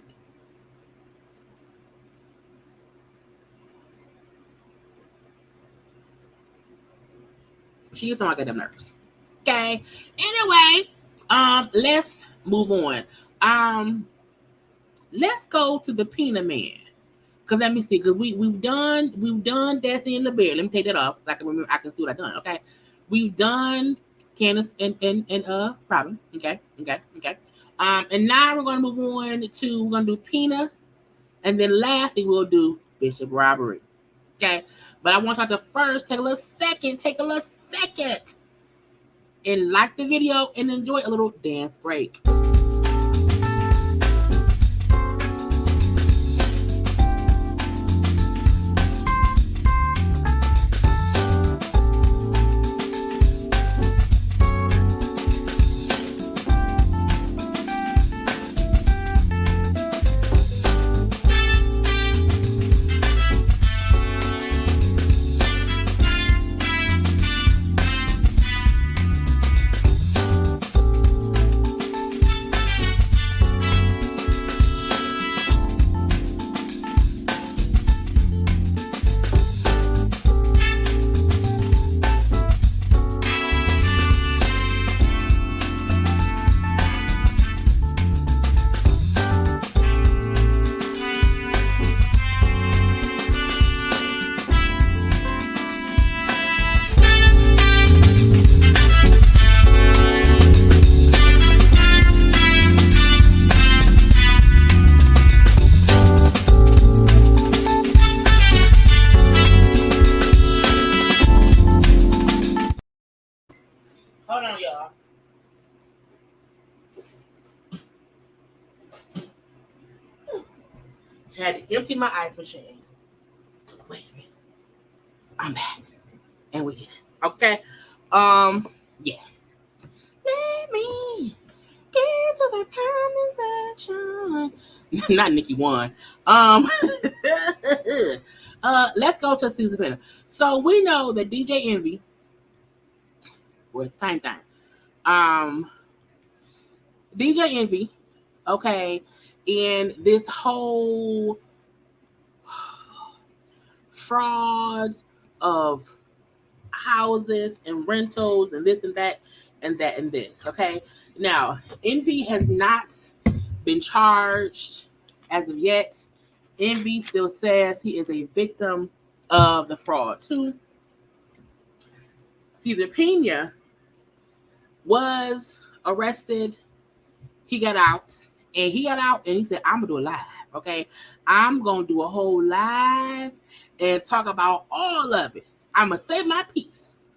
She used to get them nerves. Okay. Anyway, let's move on. Let's go to the Peanut Man. Cause let me see, cause we've done Destiny in the Bear. Let me take that off. So I can remember. I can see what I've done. Okay, we've done Candiance and Robyn. Okay. And now we're gonna move on to, we're gonna do Peanut, and then lastly we'll do Bishop Robbery. Okay, but I want y'all to first take a little second, and like the video and enjoy a little dance break. Hold on, y'all. Had to empty my ice machine. Wait a minute. I'm back. And we get it. Okay. Yeah. Let me get to the comment section. Not Nikki One. Let's go to Season Penner. So we know that DJ Envy, well, it's time. DJ Envy, okay, and this whole frauds of houses and rentals and this and that and that and this, okay? Now, Envy has not been charged as of yet. Envy still says he is a victim of the fraud too. Cesar Pena was arrested. He got out and he said, I'm gonna do a live. Okay, I'm gonna do a whole live and talk about all of it. I'm gonna say my piece.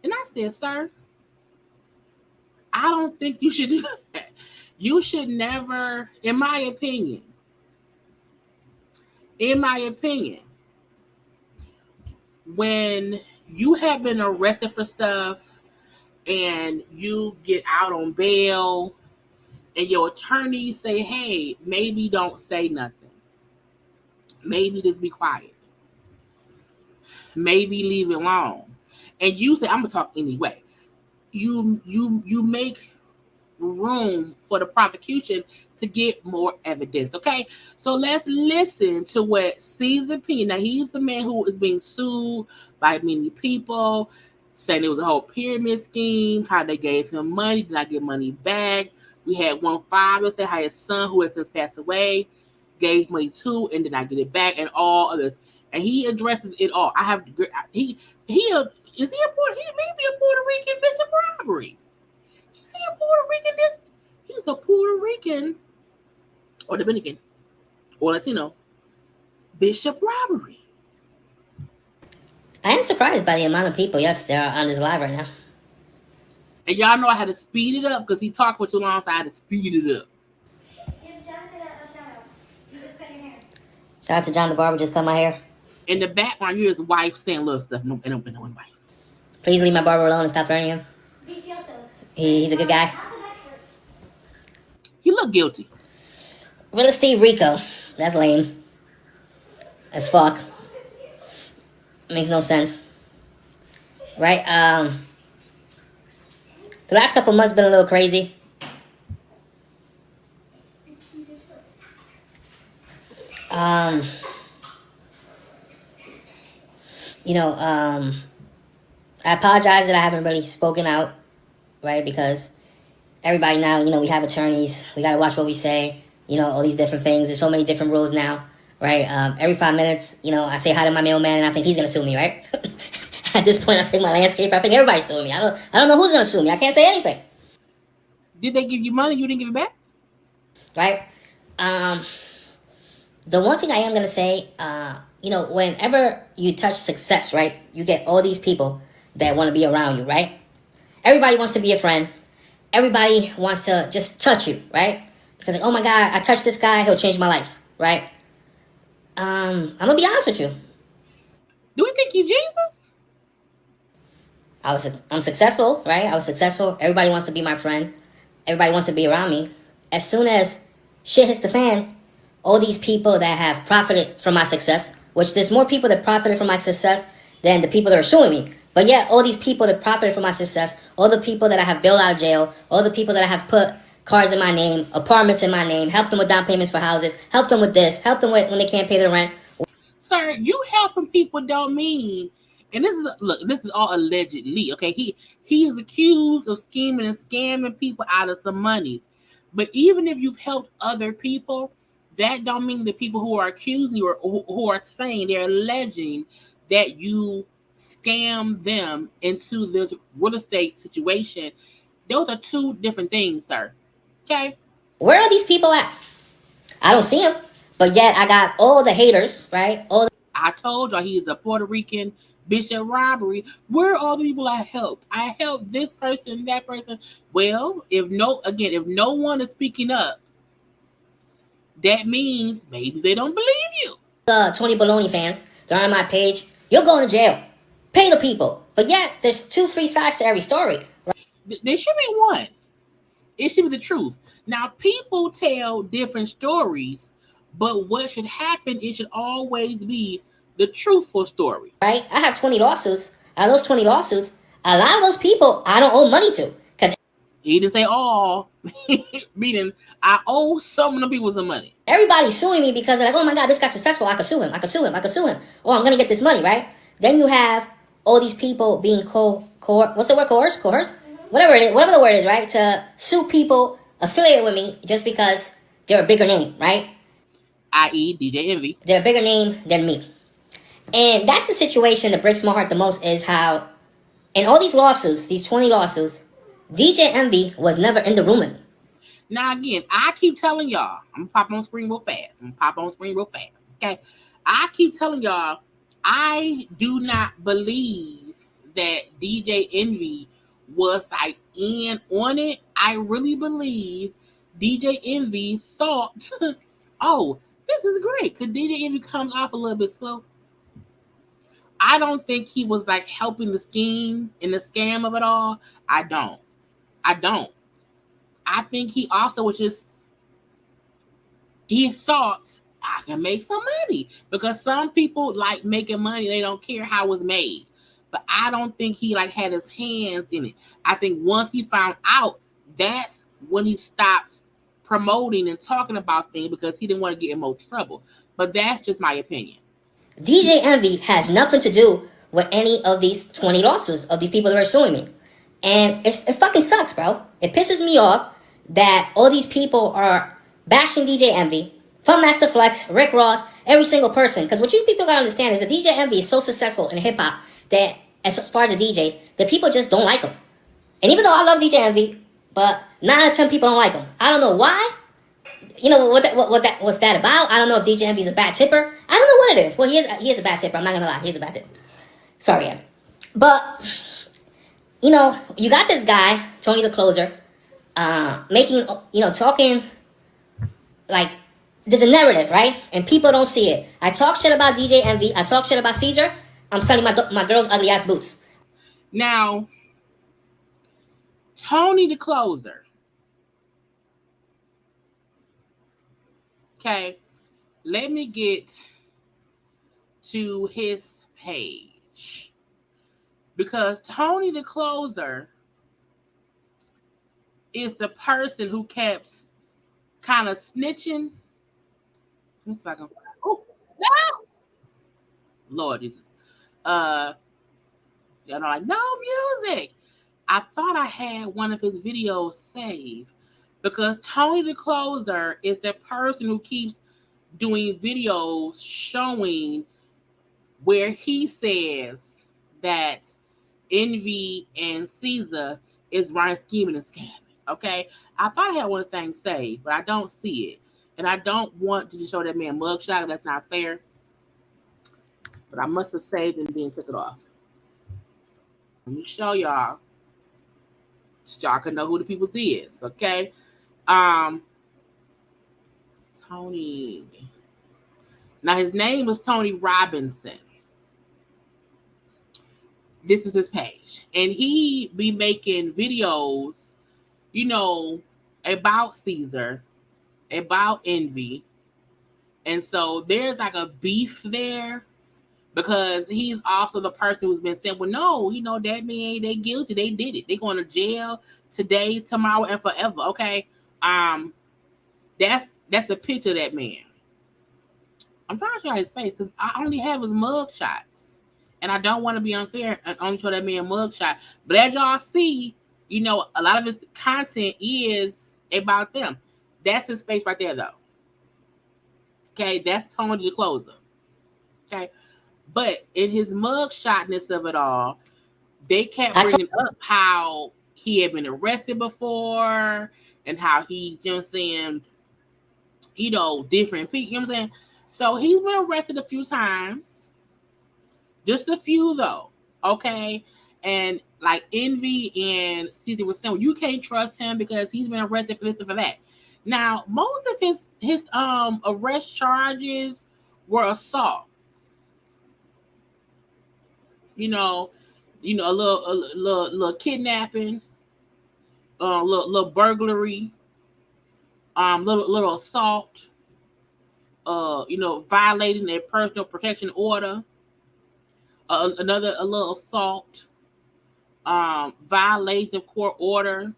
And I said, sir, I don't think you should do that. You should never, in my opinion, when you have been arrested for stuff and you get out on bail and your attorneys say, hey, maybe don't say nothing. Maybe just be quiet. Maybe leave it alone. And you say, I'm going to talk anyway. You make room for the prosecution to get more evidence. Okay, so let's listen to what Cesar P. Now he's the man who is being sued by many people. saying it was a whole pyramid scheme, how they gave him money, did not get money back. We had one father say how his son, who has since passed away, gave money to and did not get it back, and all others. And he addresses it all. I have he is he a Puerto? He may be a Puerto Rican Bishop Robbery. Is he a Puerto Rican? He's a Puerto Rican or Dominican or Latino Bishop Robbery. I am surprised by the amount of people, yes, there are on this live right now. And y'all know I had to speed it up because he talked for too long, so I had to speed it up. Shout out to John the Barber, just cut my hair. In the background, you hear his wife saying little stuff. No wife. Please leave my barber alone and stop hurting him. He's a good guy. He looked guilty. Real estate Rico. That's lame. As fuck. Makes no sense. Right? The last couple months been a little crazy. I apologize that I haven't really spoken out, right? Because everybody now, we have attorneys. We got to watch what we say, all these different things. There's so many different rules now, right? Every 5 minutes, I say hi to my mailman and I think he's going to sue me, right? At this point, I think my landscaper, I think everybody's suing me. I don't know who's going to sue me. I can't say anything. Did they give you money? You didn't give it back? Right? The one thing I am going to say, whenever you touch success, right, you get all these people that want to be around you, right? Everybody wants to be a friend. Everybody wants to just touch you, right? Because, oh my God, I touched this guy, he'll change my life, right? I'm going to be honest with you. Do we think you Jesus? I'm successful, right? I was successful. Everybody wants to be my friend. Everybody wants to be around me. As soon as shit hits the fan, all these people that have profited from my success, which there's more people that profited from my success than the people that are suing me. But yeah, all these people that profited from my success, all the people that I have bailed out of jail, all the people that I have put cars in my name, apartments in my name, helped them with down payments for houses, helped them with this, helped them with when they can't pay their rent. Sir, you helping people don't mean, and this is all allegedly, okay? He is accused of scheming and scamming people out of some monies. But even if you've helped other people, that don't mean the people who are accusing you or who are saying, they're alleging that you scam them into this real estate situation. Those are two different things, sir. Okay? Where are these people at? I don't see them. But yet I got all the haters, right? I told y'all he's a Puerto Rican Bishop Robbery. Where are all the people I helped? I helped this person, that person. Well, if no one is speaking up, that means maybe they don't believe you. 20 baloney fans, they're on my page. You're going to jail. Pay the people. But yet, there's 2-3 sides to every story. Right? There should be one. It should be the truth. Now, people tell different stories, but what should happen, it should always be the truthful story. Right? I have 20 lawsuits. Out of those 20 lawsuits, a lot of those people I don't owe money to. He didn't say all, meaning I owe some of the people some money. Everybody's suing me because they're like, oh my God, this guy's successful. I could sue him. Oh, I'm going to get this money, right? Then you have all these people being what's the word? Coerced? Whatever it is, whatever the word is, right? To sue people affiliated with me just because they're a bigger name, right? I.e. DJ Envy. They're a bigger name than me. And that's the situation that breaks my heart the most, is how in all these lawsuits, these 20 lawsuits, DJ Envy was never in the room with me. Now, again, I keep telling y'all, I'm going to pop on screen real fast. Okay? I keep telling y'all, I do not believe that DJ Envy was like in on it. I really believe DJ Envy thought, oh, this is great, because DJ Envy comes off a little bit slow. I don't think he was like helping the scheme and the scam of it all. I don't. I think he also was just, he thought I can make some money, because some people like making money. They don't care how it's made. But I don't think he like had his hands in it. I think once he found out, that's when he stopped promoting and talking about things, because he didn't want to get in more trouble. But that's just my opinion. DJ Envy has nothing to do with any of these 20 lawsuits of these people that are suing me. And it fucking sucks, bro. It pisses me off that all these people are bashing DJ Envy, from Master Flex, Rick Ross, every single person. Because what you people gotta understand is that DJ Envy is so successful in hip hop that, as far as a DJ, that people just don't like him. And even though I love DJ Envy, but 9 out of 10 people don't like him. I don't know why. You know what's that about? I don't know if DJ Envy's a bad tipper. I don't know what it is. Well, he is a bad tipper. I'm not gonna lie, he is a bad tipper. Sorry, Em. But you know, you got this guy, Tony the Closer, making, talking like there's a narrative, right? And people don't see it. I talk shit about DJ Envy. I talk shit about Caesar. I'm selling my girl's ugly ass boots. Now, Tony the Closer. Okay, let me get to his page. Because Tony the Closer is the person who kept kind of snitching. Let me see if I can. Oh, no! Lord Jesus. Y'all know, like, no music. I thought I had one of his videos saved because Tony the Closer is the person who keeps doing videos showing where he says that Envy and Caesar is running, scheming, and scamming. Okay, I thought I had one thing saved, but I don't see it, and I don't want to show that man mugshot. That's not fair. But I must have saved and then took it off. Let me show y'all, so y'all can know who the people is. Okay, Tony. Now his name is Tony Robinson. This is his page, and he be making videos, about Caesar, about Envy, and so there's like a beef there because he's also the person who's been saying, well, no, that man, they guilty, they did it, they going to jail today, tomorrow, and forever. Okay, that's a picture of that man. I'm trying to show his face because I only have his mug shots. And I don't want to be unfair and only show that man mugshot. But as y'all see, a lot of his content is about them. That's his face right there, though. Okay, that's Tony the Closer. Okay, but in his mugshotness of it all, they kept bringing up how he had been arrested before and how he, different people. You know what I'm saying? So he's been arrested a few times. Just a few, though, okay? And, like, Envy and Caesar was saying, well, you can't trust him because he's been arrested for this and for that. Now, most of his arrest charges were assault. A little kidnapping, little burglary, little assault, violating their personal protection order. A little assault, violation of court order,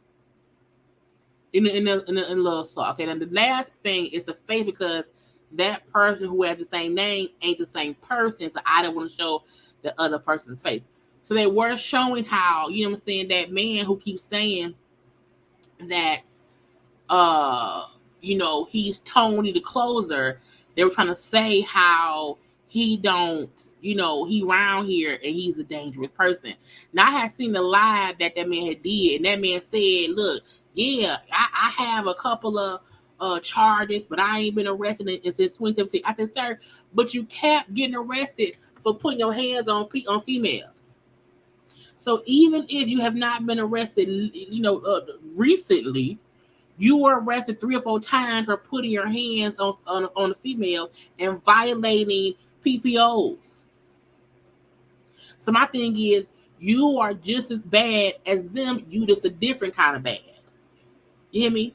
in a little assault. Okay, then the last thing is the face because that person who has the same name ain't the same person, so I don't want to show the other person's face. So they were showing how, that man who keeps saying that, he's Tony the Closer. They were trying to say how he don't, he around here and he's a dangerous person. Now I had seen the live that man had did, and that man said, look, yeah, I have a couple of charges, but I ain't been arrested since 2017. I said, sir, but you kept getting arrested for putting your hands on females. So even if you have not been arrested, recently, you were arrested 3 or 4 times for putting your hands on a female and violating PPOs. So my thing is, you are just as bad as them. You just a different kind of bad. You hear me?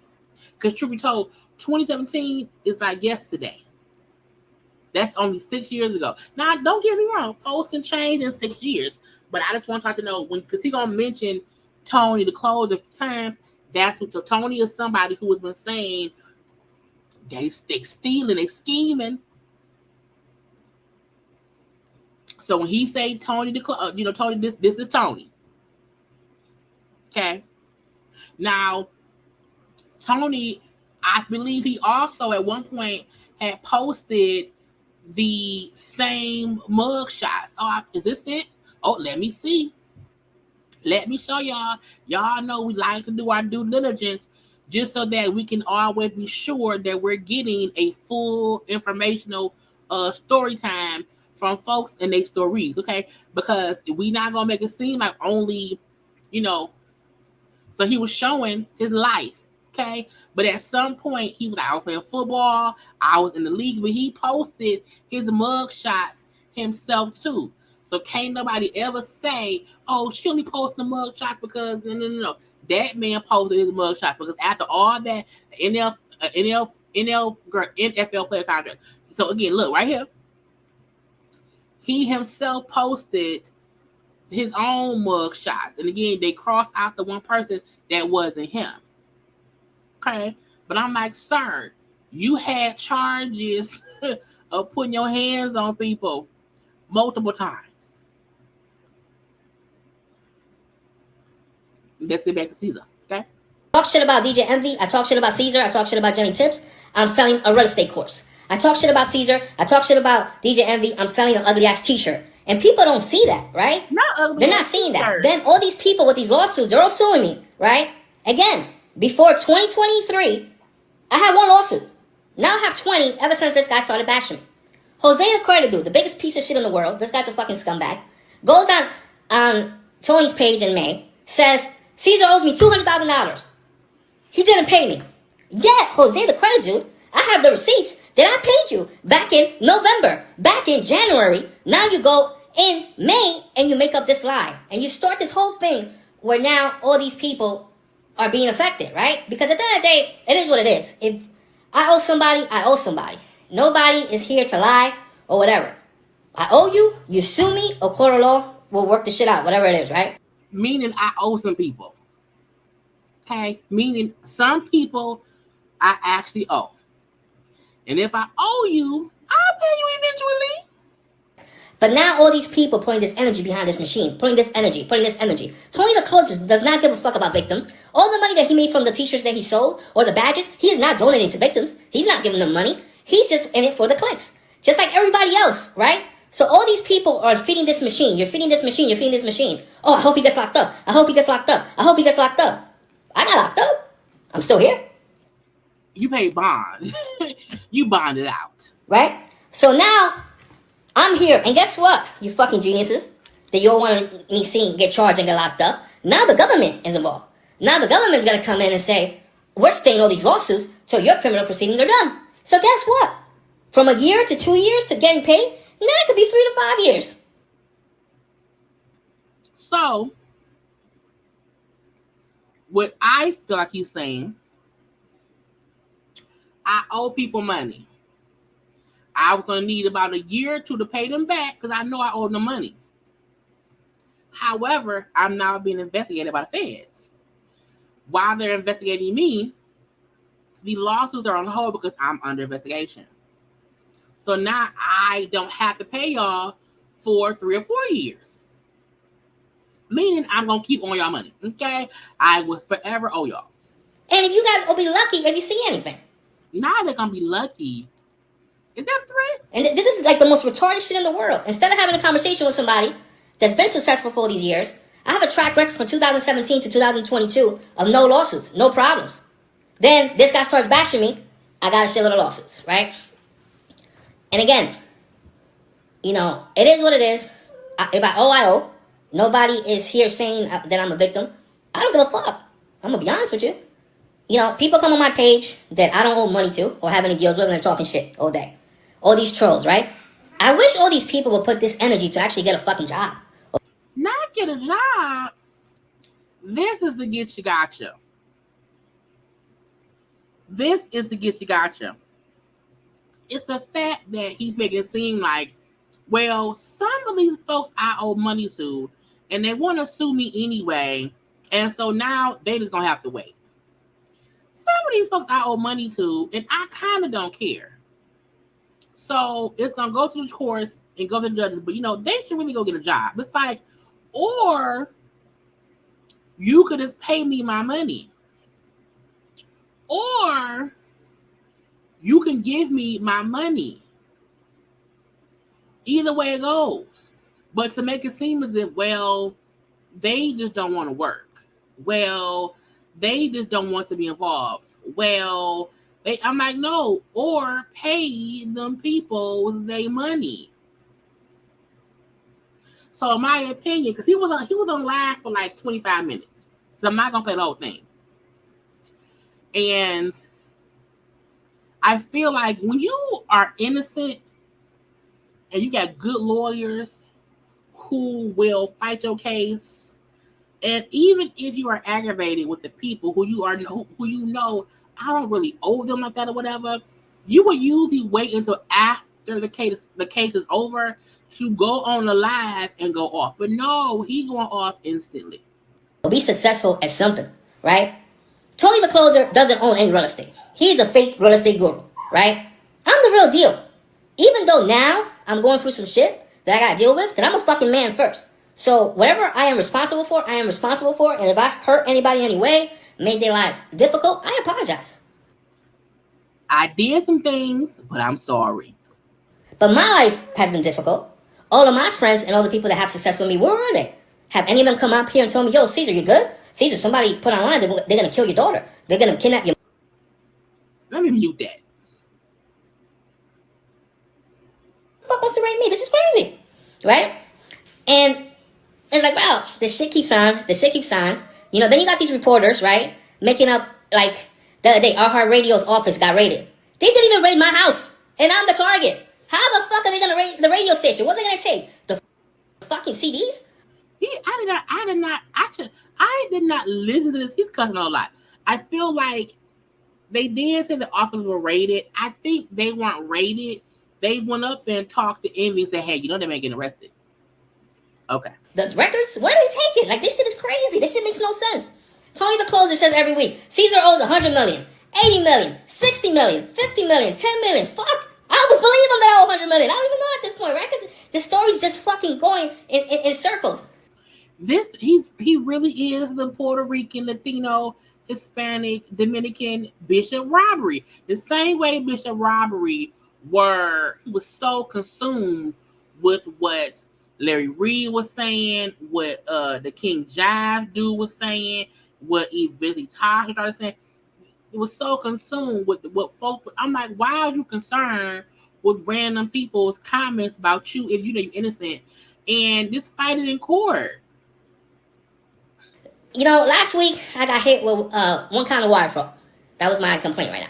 Because truth be told, 2017 is like yesterday. That's only 6 years ago. Now, don't get me wrong. Posts can change in 6 years. But I just want y'all to know, because he's going to mention Tony the Closer times, that's what Tony is somebody who has been saying they stealing, they scheming. So when he say Tony, Tony, this is Tony. Okay. Now, Tony, I believe he also at one point had posted the same mug shots. Oh, is this it? Oh, let me see. Let me show y'all. Y'all know we like to do our due diligence just so that we can always be sure that we're getting a full informational story time from folks and their stories, okay? Because we not gonna make it seem like only, so he was showing his life, okay? But at some point he was like, I was playing football, I was in the league, but he posted his mug shots himself too. So can't nobody ever say, oh, she only posted the mug shots because no. That man posted his mug shots because after all that NFL player contract. So again, look right here. He himself posted his own mug shots. And again, they crossed out the one person that wasn't him. Okay. But I'm like, sir, you had charges of putting your hands on people multiple times. Let's get back to Caesar, okay? Talk shit about DJ Envy. I talk shit about Caesar. I talk shit about Jenny Tips. I'm selling a real estate course. I talk shit about Caesar. I talk shit about DJ Envy. I'm selling an ugly ass t-shirt. And people don't see that, right? They're not seeing that. Then all these people with these lawsuits, they're all suing me, right? Again, before 2023, I had one lawsuit. Now I have 20 ever since this guy started bashing me. Jose the credit dude, the biggest piece of shit in the world, this guy's a fucking scumbag, goes on Tony's page in May, says, Caesar owes me $200,000. He didn't pay me. Yet, Jose the credit dude, I have the receipts that I paid you back in November, back in January. Now you go in May and you make up this lie. And you start this whole thing where now all these people are being affected, right? Because at the end of the day, it is what it is. If I owe somebody, I owe somebody. Nobody is here to lie or whatever. I owe you, you sue me, or court of law, we'll work the shit out, whatever it is, right? Meaning I owe some people. Okay? Meaning some people I actually owe. And if I owe you, I'll pay you eventually. But now all these people putting this energy behind this machine, putting this energy. Tony the closest does not give a fuck about victims. All the money that he made from the t-shirts that he sold or the badges, he is not donating to victims. He's not giving them money. He's just in it for the clicks. Just like everybody else, right? So all these people are feeding this machine. You're feeding this machine. You're feeding this machine. Oh, I hope he gets locked up. I hope he gets locked up. I hope he gets locked up. I got locked up. I'm still here. You paid bond. You bonded out. Right? So now I'm here. And guess what? You fucking geniuses that you all want me seeing get charged and get locked up. Now the government is involved. Now the government's going to come in and say, we're staying all these lawsuits till your criminal proceedings are done. So guess what? From a year to 2 years to getting paid, now it could be 3 to 5 years. So, what I feel like he's saying, I owe people money. I was going to need about a year or two to pay them back because I know I owe them money. However, I'm now being investigated by the feds. While they're investigating me, the lawsuits are on hold because I'm under investigation. So now I don't have to pay y'all for 3 or 4 years. Meaning I'm going to keep on y'all money. Okay? I will forever owe y'all. And if you guys will be lucky if you see anything. Now they're going to be lucky. Is that a threat? And this is like the most retarded shit in the world. Instead of having a conversation with somebody that's been successful for all these years, I have a track record from 2017 to 2022 of no lawsuits, no problems. Then this guy starts bashing me. I got a shitload of lawsuits, right? And again, it is what it is. If I owe, I owe. Nobody is here saying that I'm a victim. I don't give a fuck. I'm going to be honest with you. People come on my page that I don't owe money to or have any deals with and they're talking shit all day. All these trolls, right? I wish all these people would put this energy to actually get a fucking job. Not get a job. This is the get you gotcha. This is the get you gotcha. It's the fact that he's making it seem like, well, some of these folks I owe money to, and they want to sue me anyway, and so now they just gonna have to wait. Some of these folks I owe money to, and I kind of don't care. So it's gonna go to the courts and go to the judges. But they should really go get a job. It's like, or you could just pay me my money, or you can give me my money. Either way it goes. But to make it seem as if, well, they just don't want to work. Well, they just don't want to be involved. Well, I'm like, no, or pay them people their money. So in my opinion, because he was on live for like 25 minutes. So I'm not gonna play the whole thing. And I feel like when you are innocent and you got good lawyers who will fight your case, and even if you are aggravated with the people who I don't really owe them like that or whatever, you will usually wait until after the case is over to go on the live and go off. But no, he going off instantly. Be successful at something, right? Tony the Closer doesn't own any real estate. He's a fake real estate guru, right? I'm the real deal. Even though now I'm going through some shit that I gotta deal with, then I'm a fucking man first. So whatever I am responsible for, I am responsible for. And if I hurt anybody in any way, made their life difficult, I apologize. I did some things, but I'm sorry. But my life has been difficult. All of my friends and all the people that have success with me, where are they? Have any of them come up here and told me, yo, Caesar, you good? Caesar, somebody put online, they're going to kill your daughter. They're going to kidnap your... Let me mute that. Who the fuck wants to rape me? This is crazy. Right? And it's like, wow, this shit keeps on. Then you got these reporters, right? Making up, like, the other day, iHeartRadio's office got raided. They didn't even raid my house. And I'm the target. How the fuck are they going to raid the radio station? What are they going to take? The fucking CDs? I did not listen to this. He's cussing a lot. I feel like they did say the office were raided. I think they weren't raided. They went up there and talked to Evny and said, hey, they may get arrested. Okay. The records? Where do they take it? Like, this shit is crazy. This shit makes no sense. Tony the Closer says every week, Caesar owes 100 million, 80 million, 60 million, 50 million, 10 million. Fuck. I almost believe him that I owe 100 million. I don't even know at this point, right? Because the story's just fucking going in circles. He really is the Puerto Rican, Latino, Hispanic, Dominican Bishop Robbery. The same way Bishop Robbery he was so consumed with what Larry Reed was saying, what the King Jive dude was saying, what Evny started saying. It was so consumed with what folks. I'm like, why are you concerned with random people's comments about you if you know you're innocent and just fight it in court? Last week I got hit with one kind of wire fraud. That was my complaint right now.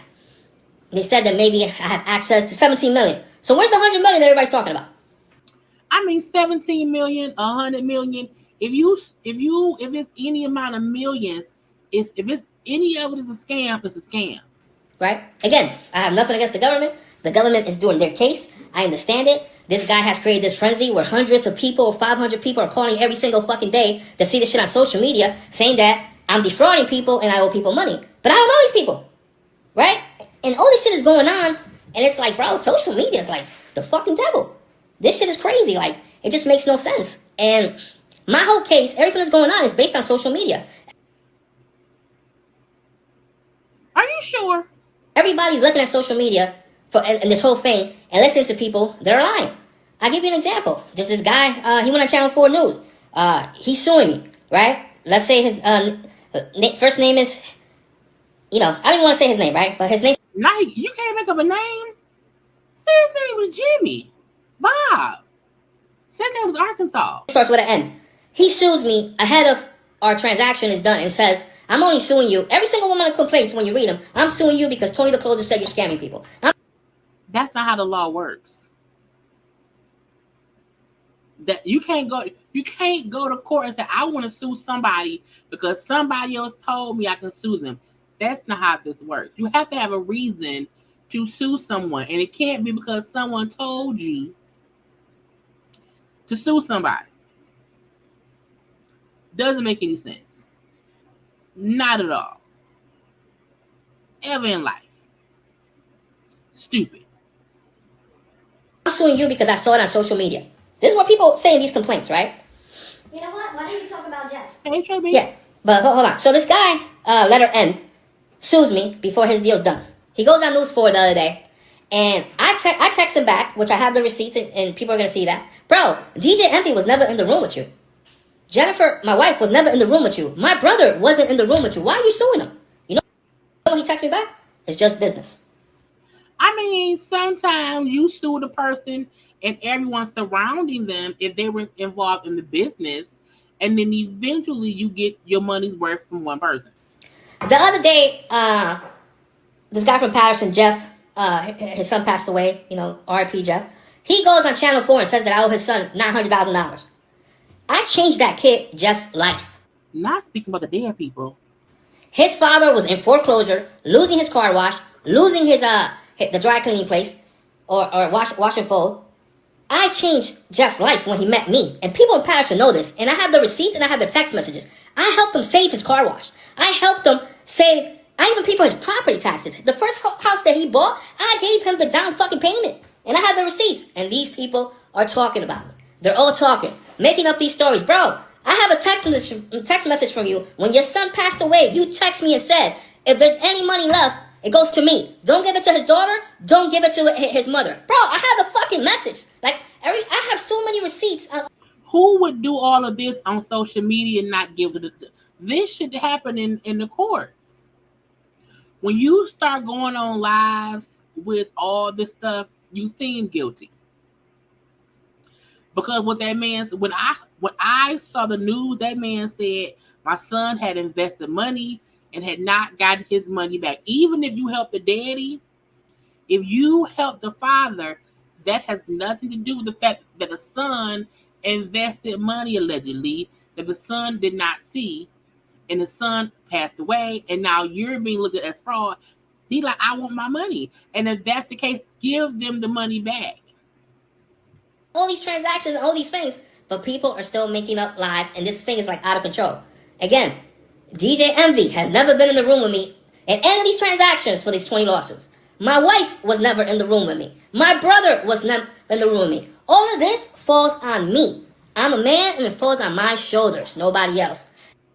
They said that maybe I have access to 17 million. So where's the 100 million that everybody's talking about? I mean, 17 million, 100 million. If it's any amount of millions, if it's any of it is a scam, it's a scam. Right? Again, I have nothing against the government. The government is doing their case. I understand it. This guy has created this frenzy where hundreds of people, 500 people are calling every single fucking day to see this shit on social media saying that I'm defrauding people and I owe people money. But I don't know these people. Right? And all this shit is going on. And it's like, bro, social media is like the fucking devil. This shit is crazy. Like, it just makes no sense. And my whole case, everything that's going on is based on social media. Are you sure? Everybody's looking at social media and this whole thing and listening to people that are lying. I'll give you an example. There's this guy, he went on Channel 4 News. He's suing me, right? Let's say his first name is, I don't even want to say his name, right? But his name... Now you can't make up a name? Say his name was Jimmy. Bob. Say his name was Arkansas. Starts with an N. He sues me ahead of our transaction is done and says, I'm only suing you. Every single one of the complaints, when you read them, I'm suing you because Tony the Closer said you're scamming people. That's not how the law works. That you can't go to court and say, I want to sue somebody because somebody else told me I can sue them. That's not how this works. You have to have a reason to sue someone, and it can't be because someone told you to sue somebody. Doesn't make any sense. Not at all. Ever in life. Stupid. suing you because I saw it on social media. This is what people say in these complaints, right? You know what? Why don't you talk about Jeff? Hey, JB. Yeah, but hold on. So this guy, letter N, sues me before his deal's done. He goes on News 4 the other day, and I text him back, which I have the receipts, and people are going to see that. Bro, DJ Evny was never in the room with you. Jennifer, my wife, was never in the room with you. My brother wasn't in the room with you. Why are you suing him? You know what he texts me back? It's just business. I mean, sometimes you sue the person and everyone surrounding them if they were involved in the business, and then eventually you get your money's worth from one person. The other day, this guy from Patterson, Jeff, his son passed away, R.I.P. Jeff. He goes on Channel 4 and says that I owe his son $900,000. I changed that kid Jeff's life. Not speaking about the dead people. His father was in foreclosure, losing his car wash, losing the dry cleaning place, or wash and fold. I changed Jeff's life when he met me, and people in Patterson know this. And I have the receipts and I have the text messages. I helped him save his car wash. I helped him save. I even paid for his property taxes. The first house that he bought, I gave him the down fucking payment, and I have the receipts. And these people are talking about me. They're all talking, making up these stories, bro. I have a text message from you. When your son passed away, you text me and said, if there's any money left, it goes to me. Don't give it to his daughter. Don't give it to his mother. Bro, I have the fucking message. I have so many receipts. Who would do all of this on social media and not give it? This should happen in the courts. When you start going on lives with all this stuff, you seem guilty. Because what that man, when I saw the news, that man said my son had invested money and had not gotten his money back. Even if you help the daddy, if you help the father, that has nothing to do with the fact that the son invested money allegedly that the son did not see, and the son passed away, and now you're being looked at as fraud. He like, I want my money. And if that's the case, give them the money back. All these transactions and all these things, but people are still making up lies, and this thing is out of control. Again, DJ Envy has never been in the room with me in any of these transactions for these 20 lawsuits. My wife was never in the room with me. My brother was never in the room with me. All of this falls on me. I'm a man, and it falls on my shoulders, nobody else.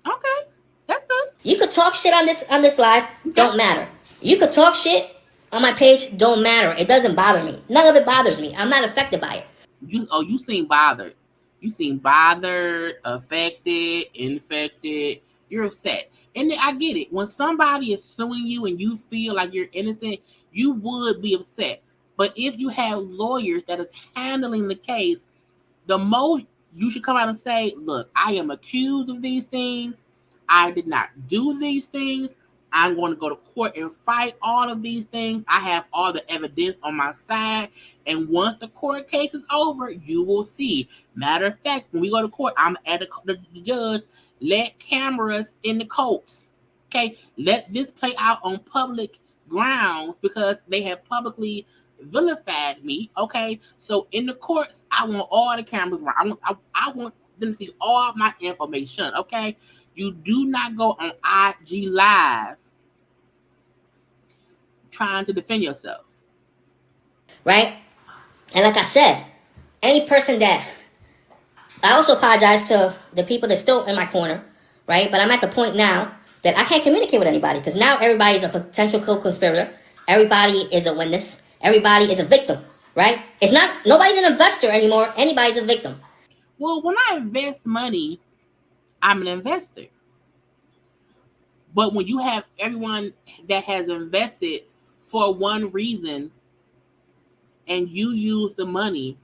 Okay, that's good. You could talk shit on this live, don't matter. You could talk shit on my page, don't matter. It doesn't bother me. None of it bothers me. I'm not affected by it. You seem bothered. You seem bothered, affected, infected. You're upset. And I get it. When somebody is suing you and you feel like you're innocent, you would be upset. But if you have lawyers that is handling the case, the most you should come out and say, look, I am accused of these things. I did not do these things. I'm going to go to court and fight all of these things. I have all the evidence on my side. And once the court case is over, you will see. Matter of fact, when we go to court, I'm at the judge. Let cameras in the courts. Okay? Let this play out on public grounds because they have publicly vilified me. Okay? So in the courts, I want all the cameras around. I want them to see all my information. Okay? You do not go on IG Live trying to defend yourself. Right? And like I said, any person that... I also apologize to the people that's still in my corner, right? But I'm at the point now that I can't communicate with anybody because now everybody's a potential co-conspirator. Everybody is a witness. Everybody is a victim, right? It's not... Nobody's an investor anymore. Anybody's a victim. Well, when I invest money, I'm an investor. But when you have everyone that has invested for one reason and you use the money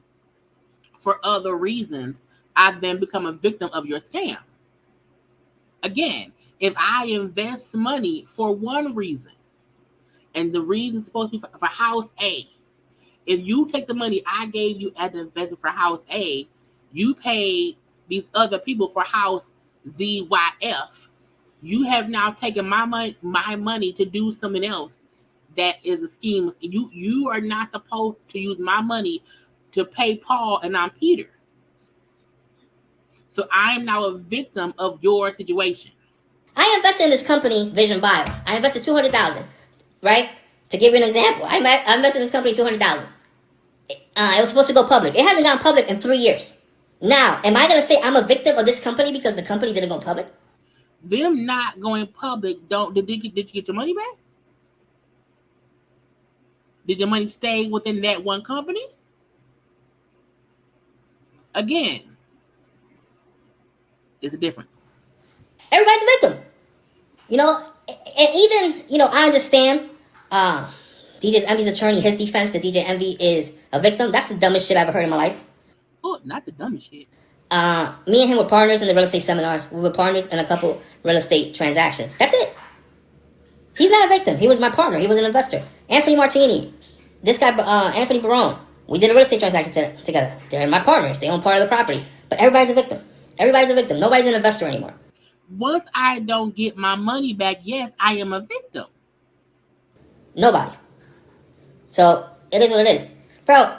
for other reasons, I then become a victim of your scam. Again, if I invest money for one reason and the reason is supposed to be for house A, if you take the money I gave you as an investment for house A, you pay these other people for house ZYF. You have now taken my money to do something else that is a scheme. You are not supposed to use my money to pay Paul and I'm Peter. So I am now a victim of your situation. I invested in this company, Vision Bio. I invested $200,000, right? To give you an example, I invested in this company $200,000. It was supposed to go public. It hasn't gone public in 3 years. Now, am I going to say I'm a victim of this company because the company didn't go public? Them not going public, did you get your money back? Did your money stay within that one company? Again, there's a difference. Everybody's a victim. You know, and even, you know, I understand DJ Envy's attorney, his defense that DJ Envy is a victim. That's the dumbest shit I've ever heard in my life. Oh, not the dumbest shit. Me and him were partners in the real estate seminars. We were partners in a couple real estate transactions. That's it. He's not a victim. He was my partner. He was an investor. Anthony Martini. This guy, Anthony Barone. We did a real estate transaction together. They're my partners. They own part of the property. But everybody's a victim. Everybody's a victim. Nobody's an investor anymore. Once I don't get my money back, yes, I am a victim. Nobody. So, it is what it is. Bro,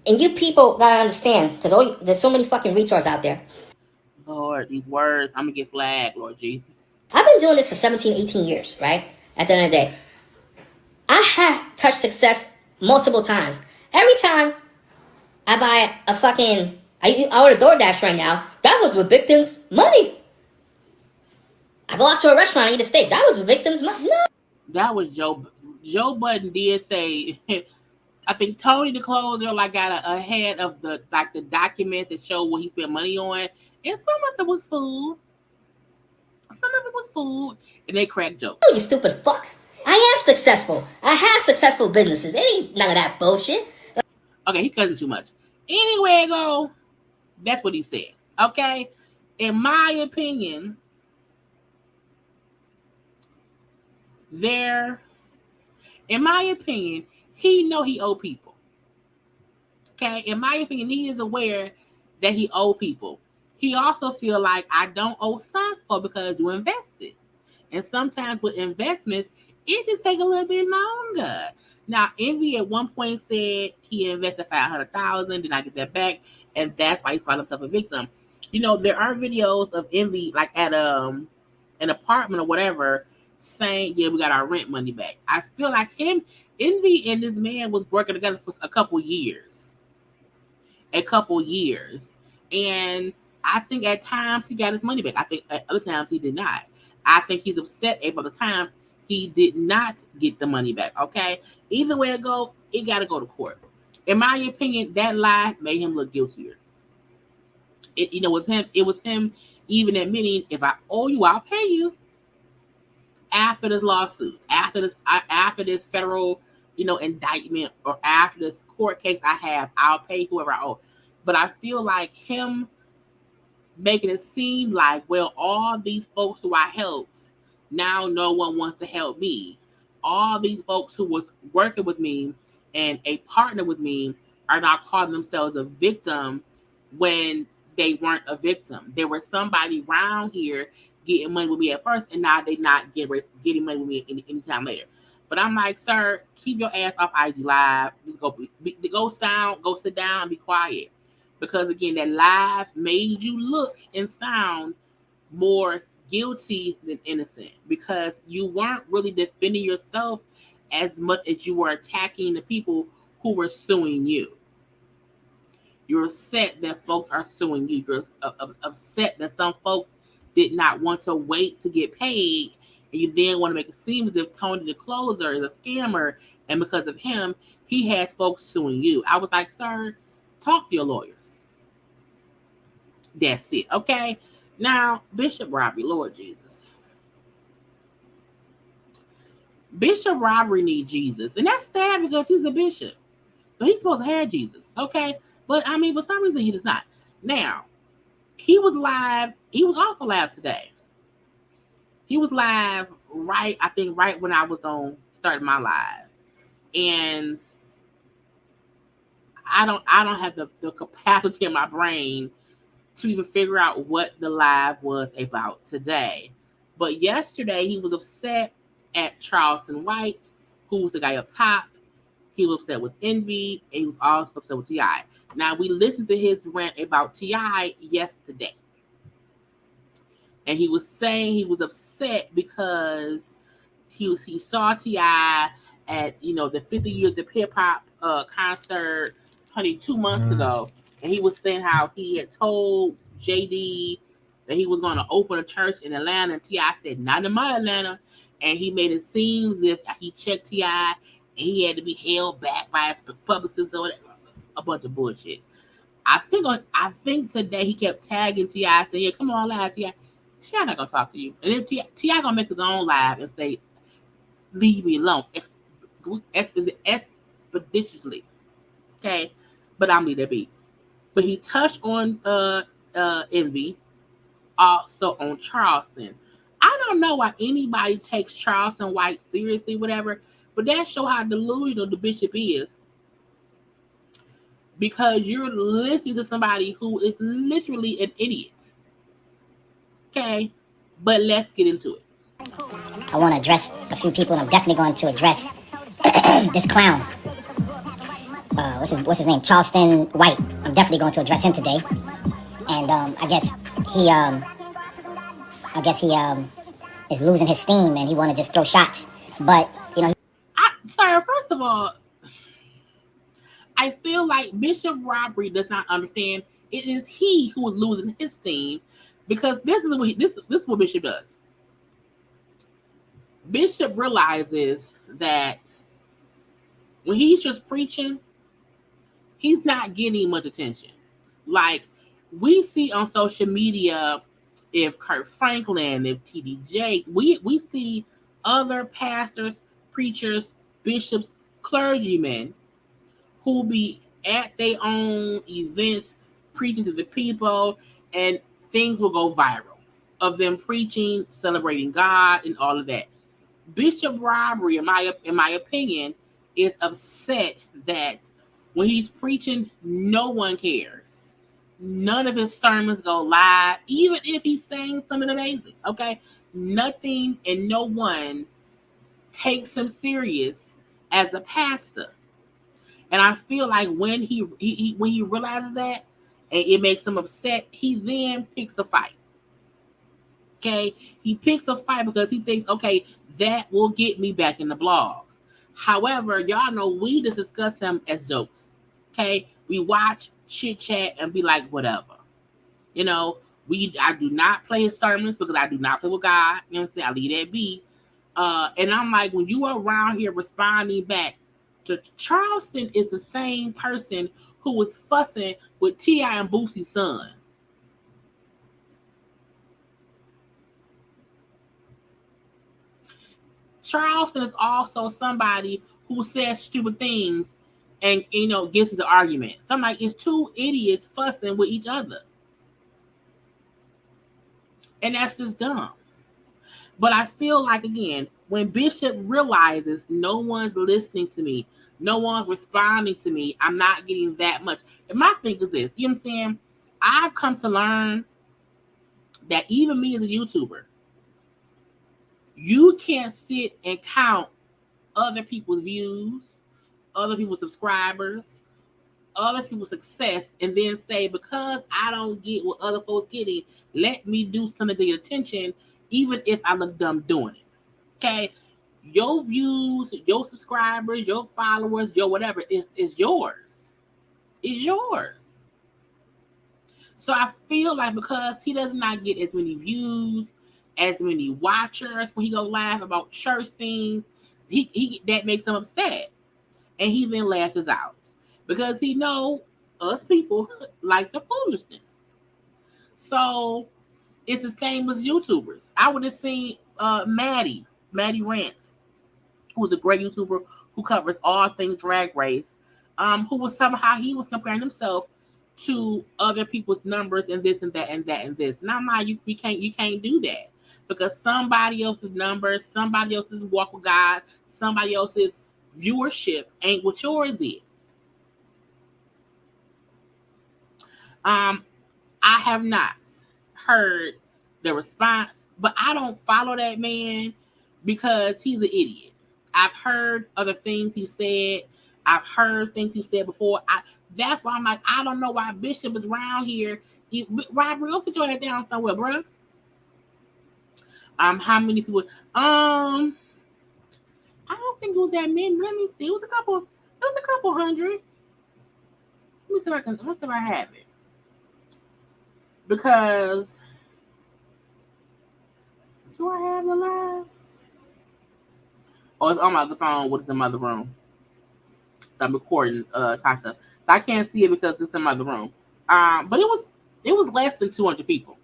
and you people gotta understand, because there's so many fucking retards out there. Lord, these words, I'm gonna get flagged, Lord Jesus. I've been doing this for 17, 18 years, right? At the end of the day. I have touched success multiple times. Every time I buy a fucking... I order DoorDash right now. That was with victims' money. I go out to a restaurant and eat a steak. That was with victims' money. No. That was Joe Budden did say... I think Tony the closer got ahead of the document that showed what he spent money on. And some of it was food. And they cracked jokes. Oh, you stupid fucks. I am successful. I have successful businesses. It ain't none of that bullshit. Okay, he cussing too much. Anyway, that's what he said. Okay? In my opinion, he know he owe people. Okay? In my opinion, he is aware that he owe people. He also feel like I don't owe some for because you invested. And sometimes with investments, it just take a little bit longer. Now, Envy at one point said he invested $500,000, did not get that back, and that's why he found himself a victim. You know, there are videos of Envy at an apartment or whatever saying, yeah, we got our rent money back. I feel like Envy and this man was working together for a couple years. And I think at times he got his money back. I think at other times he did not. I think he's upset about the times he did not get the money back, okay? Either way it got to go to court. In my opinion, that lie made him look guiltier. It was him even admitting, if I owe you, I'll pay you. After this lawsuit, after this federal, indictment, or after this court case I have, I'll pay whoever I owe. But I feel like him making it seem like, well, all these folks who I helped, now no one wants to help me. All these folks who was working with me and a partner with me are now calling themselves a victim when they weren't a victim. There was somebody around here getting money with me at first, and now they not getting money with me anytime later. But I'm like, sir, keep your ass off IG Live. Just go sit down and be quiet. Because again, that live made you look and sound more guilty than innocent, because you weren't really defending yourself as much as you were attacking the people who were suing you. You're upset that folks are suing you. You're upset that some folks did not want to wait to get paid, and you then want to make it seem as if Tony the closer is a scammer, and because of him, he has folks suing you. I was like, sir, talk to your lawyers. That's it, okay? Now, Bishop Robbery, Lord Jesus. Bishop Robbery needs Jesus. And that's sad because he's a bishop. So he's supposed to have Jesus, okay? But, for some reason, he does not. Now, he was live. He was also live today. He was live right when I was starting my live. And I don't have the capacity in my brain to even figure out what the live was about today. But yesterday, he was upset at Charleston White, who was the guy up top. He was upset with Envy, and he was also upset with T.I. Now, we listened to his rant about T.I. yesterday. And he was saying he was upset because he saw T.I. at, the 50 Years of Hip Hop concert, honey, 2 months ago, and he was saying how he had told JD that he was going to open a church in Atlanta, and T.I. said, not in my Atlanta, and he made it seem as if he checked T.I. and he had to be held back by his publicist or whatever. A bunch of bullshit. I think today he kept tagging T.I. saying, yeah, come on live, T.I. T.I. not going to talk to you. And then T.I. going to make his own live and say, leave me alone. Expeditiously. Okay? But I'm leave that be. But he touched on Evny, also on Charleston. I don't know why anybody takes Charleston White seriously, whatever, but that show how delusional the bishop is. Because you're listening to somebody who is literally an idiot. Okay? But let's get into it. I want to address a few people, and I'm definitely going to address this clown. What's his name? Charleston White. I'm definitely going to address him today. And I guess he is losing his steam, and he want to just throw shots. But Sir, first of all, I feel like Bishop Robbery does not understand. It is he who is losing his steam, because this is what Bishop does. Bishop realizes that when he's just preaching, he's not getting much attention. Like we see on social media, if Kurt Franklin, if TD Jakes, we see other pastors, preachers, bishops, clergymen who be at their own events preaching to the people, and things will go viral of them preaching, celebrating God, and all of that. Bishop Robbery, in my opinion, is upset that when he's preaching, no one cares. None of his sermons go live, even if he's saying something amazing. Okay, nothing and no one takes him serious as a pastor. And I feel like when he realizes that, and it makes him upset, he then picks a fight. Okay, he picks a fight because he thinks, okay, that will get me back in the blogs. However, y'all know we just discuss him as jokes. Okay, we watch, chit chat, and be like, whatever. You know, I do not play his sermons because I do not play with God. You know what I'm saying? I leave that be. And I'm like, when you are around here responding back to Charleston, is the same person who was fussing with T.I. and Boosie's son. Charleston is also somebody who says stupid things and, gets into arguments. So I'm like, it's two idiots fussing with each other. And that's just dumb. But I feel like, again, when Bishop realizes no one's listening to me, no one's responding to me, I'm not getting that much. And my thing is this, you know what I'm saying? I've come to learn that even me as a YouTuber, you can't sit and count other people's views, other people's subscribers, other people's success, and then say, because I don't get what other folks getting, let me do something to get attention, even if I look dumb doing it. Okay? Your views, your subscribers, your followers, your whatever is yours. It's yours. So I feel like because he does not get as many views, as many watchers when he go live about church things, he that makes him upset. And he then lashes out. Because he know us people like the foolishness. So it's the same as YouTubers. I would have seen Maddie Rants, who's a great YouTuber who covers all things Drag Race, who was somehow he was comparing himself to other people's numbers and this and that and that and this. And I'm like, you can't do that, because somebody else's numbers, somebody else's walk with God, somebody else's viewership ain't what yours is. I have not heard the response, but I don't follow that man because he's an idiot. I've heard other things he said. I've heard things he said before. That's why I'm like, I don't know why Bishop is around here. Robert, go sit your head down somewhere, bro. How many people? I don't think it was that many. Let me see. It was a couple hundred. Let me see if I can. Let me see if I have it. Because do I have the live? Oh, it's on my other phone. What's in my other room? I'm recording, Tasha. So I can't see it because it's in my other room. But it was less than 200 people.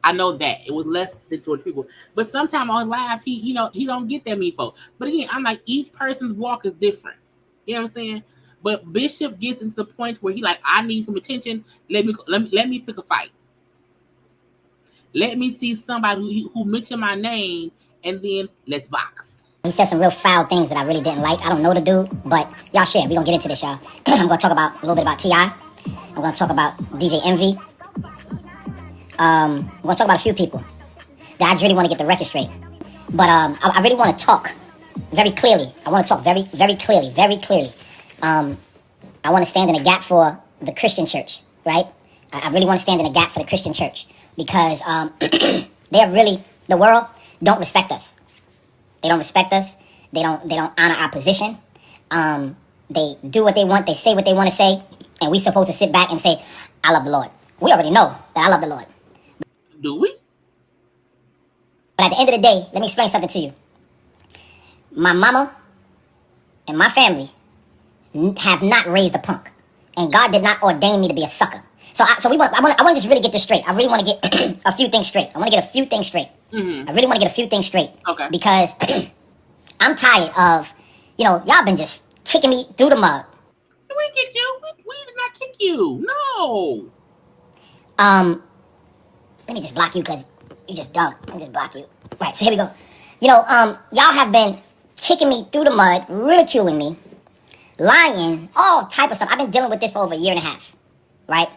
I know that it was less than 200 people. But sometimes on live, he don't get that many folks. But again, I'm like, each person's walk is different. You know what I'm saying? But Bishop gets into the point where he like, I need some attention. Let me pick a fight. Let me see somebody who mentioned my name, and then let's box. He said some real foul things that I really didn't like. I don't know the dude, but y'all share. We're going to get into this, y'all. I'm going to talk about a little bit about T.I. I'm going to talk about DJ Envy. I'm going to talk about a few people that I just really want to get the record straight. But I really want to talk very clearly. I want to talk very, very clearly, very clearly. I want to stand in a gap for the Christian church, right? I really want to stand in a gap for the Christian church because they're really, the world don't respect us. They don't respect us. They don't honor our position. They do what they want. They say what they want to say. And we're supposed to sit back and say, I love the Lord. We already know that I love the Lord. Do we? But at the end of the day, let me explain something to you. My mama and my family have not raised a punk. And God did not ordain me to be a sucker. So I want to just really get this straight. I really want to get a few things straight. I want to get a few things straight. Mm-hmm. I really want to get a few things straight. Okay. Because I'm tired of, y'all been just kicking me through the mud. We kicked you. We did not kick you. No. Let me just block you because you just dumb. Let me just block you. Right, so here we go. Y'all have been kicking me through the mud, ridiculing me, lying, all type of stuff. I've been dealing with this for over a year and a half, right?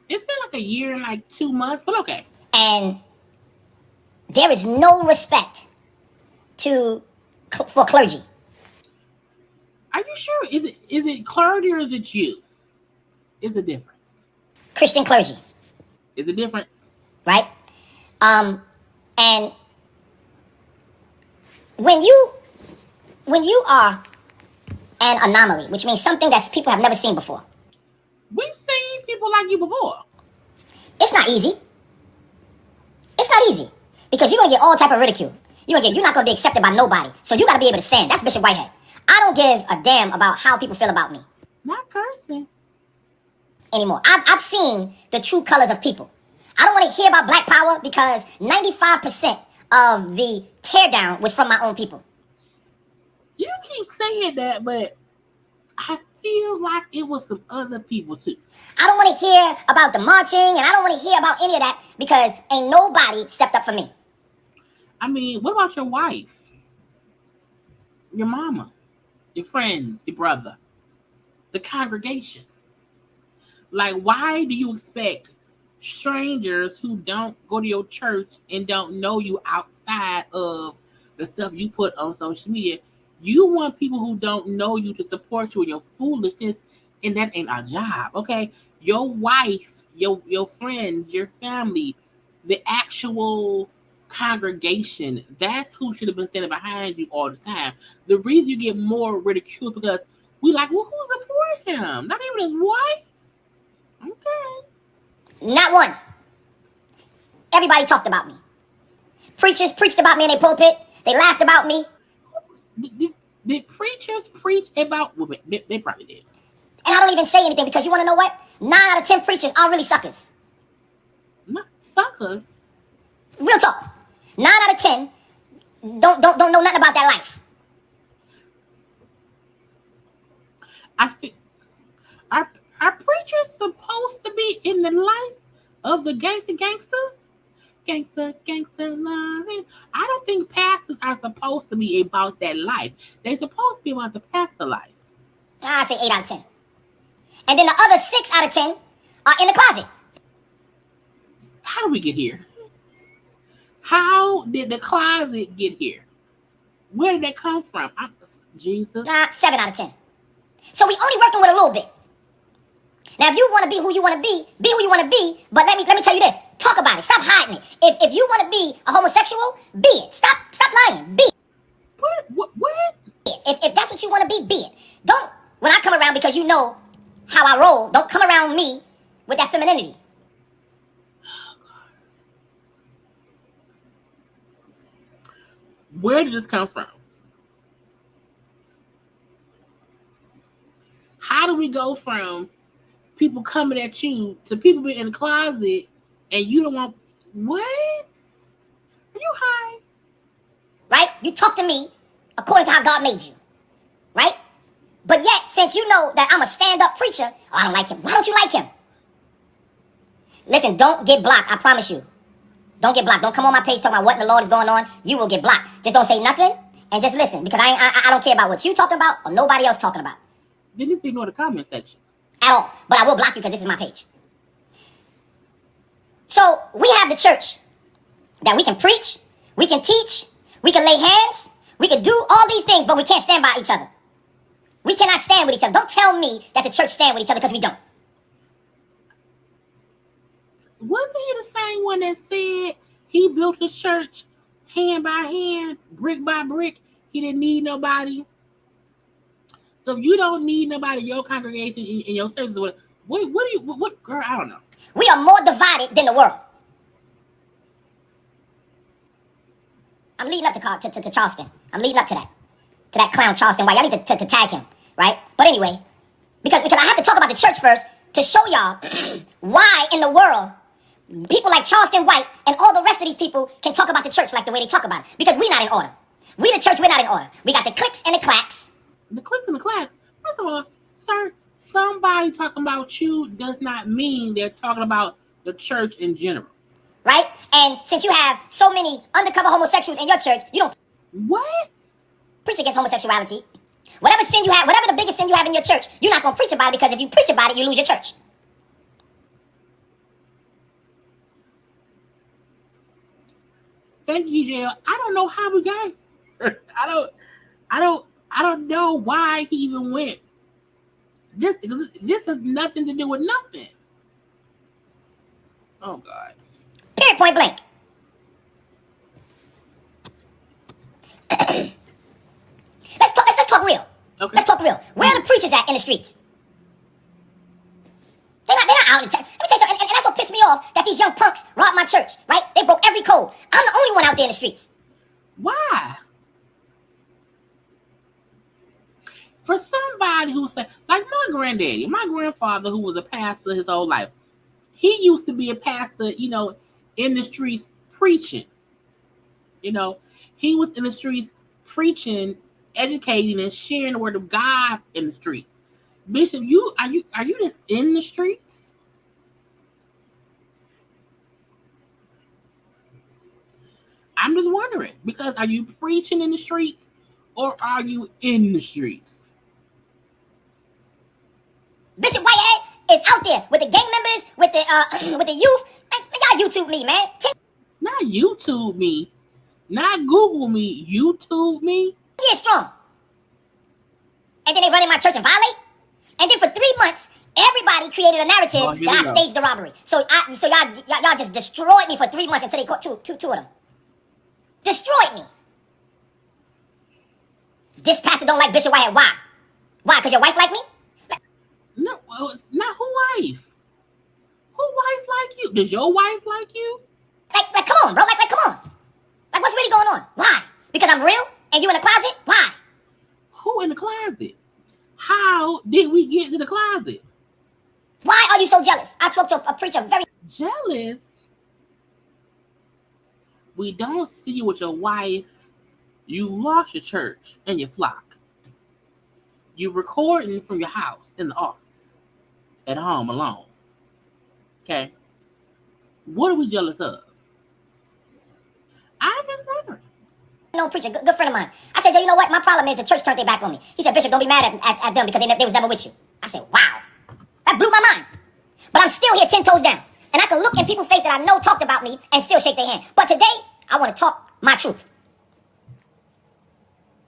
It's been like a year and like 2 months, but okay. And there is no respect for clergy. Are you sure? Is it clergy or is it you? Is a difference. Christian clergy. Is a difference. Right? And when you are an anomaly, which means something that people have never seen before. We've seen people like you before. It's not easy. It's not easy. Because you're going to get all type of ridicule. You're not going to be accepted by nobody. So you got to be able to stand. That's Bishop Whitehead. I don't give a damn about how people feel about me. Not cursing. Anymore. I've seen the true colors of people. I don't want to hear about black power because 95% of the teardown was from my own people. You keep saying that, but I feel like it was some other people too. I don't want to hear about the marching, and I don't want to hear about any of that because ain't nobody stepped up for me. I mean, what about your wife? Your mama? Your friends? Your brother? The congregation? Like, why do you expect strangers who don't go to your church and don't know you outside of the stuff you put on social media? You want people who don't know you to support you in your foolishness, and that ain't our job, okay? Your wife, your friends, your family, the actual congregation, that's who should have been standing behind you all the time. The reason you get more ridicule because we like, well, who support him? Not even his wife? Okay. Not one. Everybody talked about me. Preachers preached about me in their pulpit. They laughed about me. Did preachers preach about... Well, they probably did. And I don't even say anything because you want to know what? 9 out of 10 preachers are really suckers. Not suckers? Real talk. 9 out of 10 don't know nothing about that life. I think... Are preachers supposed to be in the life of the gangster? Gangster loving. I don't think pastors are supposed to be about that life. They're supposed to be about the pastor life. I say 8 out of 10. And then the other 6 out of 10 are in the closet. How did we get here? How did the closet get here? Where did that come from? Jesus. 7 out of 10. So we only working with a little bit. Now, if you want to be who you want to be who you want to be. But let me tell you this. Talk about it. Stop hiding it. If you want to be a homosexual, be it. Stop lying. Be it. What? If that's what you want to be it. Don't, when I come around, because you know how I roll, don't come around me with that femininity. Where did this come from? How do we go from people coming at you to people being in the closet and you don't want, what? Are you high? Right? You talk to me according to how God made you. Right? But yet, since you know that I'm a stand-up preacher, oh, I don't like him. Why don't you like him? Listen, don't get blocked. I promise you. Don't get blocked. Don't come on my page talking about what in the Lord is going on. You will get blocked. Just don't say nothing and just listen, because I don't care about what you talking about or nobody else talking about. Then just ignore the comment section. At all. But I will block you because this is my page. So we have the church that we can preach, we can teach, we can lay hands, we can do all these things, but we can't stand by each other. We cannot stand with each other. Don't tell me that the church stand with each other, because we don't. Wasn't he the same one that said he built his church hand by hand, brick by brick? He didn't need nobody. So if you don't need nobody in your congregation, in your services, what, girl, I don't know. We are more divided than the world. I'm leading up to Charleston. I'm leading up to that clown Charleston White. I need to tag him, right? But anyway, because I have to talk about the church first to show y'all why in the world people like Charleston White and all the rest of these people can talk about the church like the way they talk about it. Because we're not in order. We the church, we're not in order. We got the cliques and the clacks. The cliques and the clacks? First of all, sir, somebody talking about you does not mean they're talking about the church in general. Right? And since you have so many undercover homosexuals in your church, you don't... What? Preach against homosexuality. Whatever sin you have, whatever the biggest sin you have in your church, you're not going to preach about it, because if you preach about it, you lose your church. Thank you, JL. I don't know how we got here. I don't know why he even went. This has nothing to do with nothing. Oh God. Period, point blank. Let's talk real. Okay. Let's talk real. Where are the preachers at in the streets? They're not out in town. Let me tell you something, and that's what pissed me off, that these young punks robbed my church, right? They broke every code. I'm the only one out there in the streets. Why? For somebody who said, like my granddaddy, my grandfather, who was a pastor his whole life, he used to be a pastor, in the streets preaching. He was in the streets preaching, educating, and sharing the word of God in the streets. Bishop, are you just in the streets? I'm just wondering, because are you preaching in the streets or are you in the streets? Bishop Whitehead is out there with the gang members, with the youth. Y'all YouTube me, man. Not YouTube me. Not Google me. YouTube me. Yeah, strong. And then they run in my church and violate. And then for 3 months, everybody created a narrative that I staged the robbery. So y'all just destroyed me for 3 months until they caught two of them. Destroyed me. This pastor don't like Bishop Whitehead. Why? Why? Because your wife like me? No, well, it's not who wife. Who wife like you? Does your wife like you? Like come on, bro. Like, come on. Like, what's really going on? Why? Because I'm real and you in the closet? Why? Who in the closet? How did we get to the closet? Why are you so jealous? I spoke to a preacher very... Jealous? We don't see you with your wife. You lost your church and your flock. You recording from your house, in the office, at home, alone. Okay? What are we jealous of? I'm just wondering. No preacher, good friend of mine. I said, yo, you know what? My problem is the church turned their back on me. He said, Bishop, don't be mad at them because they was never with you. I said, wow. That blew my mind. But I'm still here 10 toes down. And I can look in people's face that I know talked about me and still shake their hand. But today, I want to talk my truth.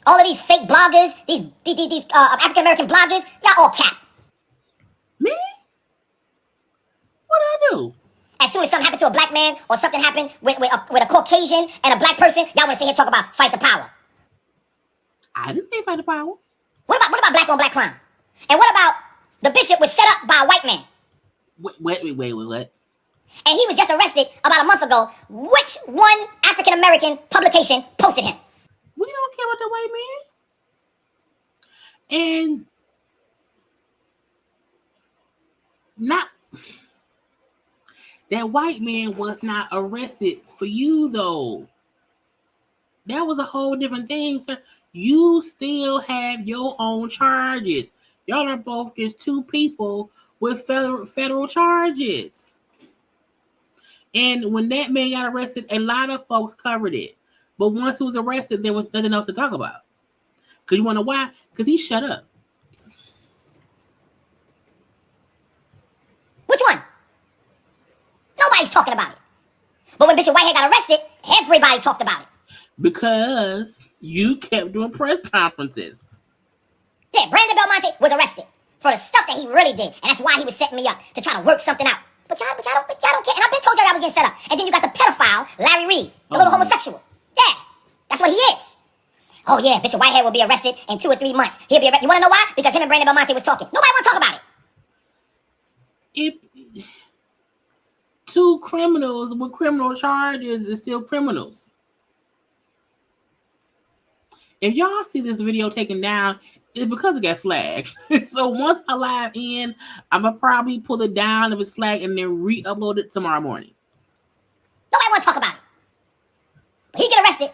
All of these fake bloggers, these African-American bloggers, y'all all cap. Me? What'd I do? As soon as something happened to a black man or something happened with a Caucasian and a black person, y'all want to sit here and talk about fight the power. I didn't say fight the power. What about black on black crime? And what about the bishop was set up by a white man? Wait, what? And he was just arrested about a month ago. Which one African American publication posted him? We don't care about the white man. And that white man was not arrested for you, though. That was a whole different thing. So you still have your own charges. Y'all are both just two people with federal charges. And when that man got arrested, a lot of folks covered it. But once he was arrested, there was nothing else to talk about. Because you want to know why? Because he shut up. Which one? Nobody's talking about it. But when Bishop Whitehead got arrested, everybody talked about it. Because you kept doing press conferences. Yeah, Brandon Belmonte was arrested for the stuff that he really did. And that's why he was setting me up to try to work something out. But y'all don't care. And I've been told y'all I was getting set up. And then you got the pedophile, Larry Reed, the little homosexual. Yeah, that's what he is. Oh yeah, Bishop Whitehead will be arrested in 2 or 3 months. He'll be arrested. You want to know why? Because him and Brandon Belmonte was talking. Nobody want to talk about it. Two criminals with criminal charges is still criminals. If y'all see this video taken down, it's because it got flagged. So once I live in, I'm going to probably pull it down if it's flagged and then re-upload it tomorrow morning. Nobody want to talk about it. But he got arrested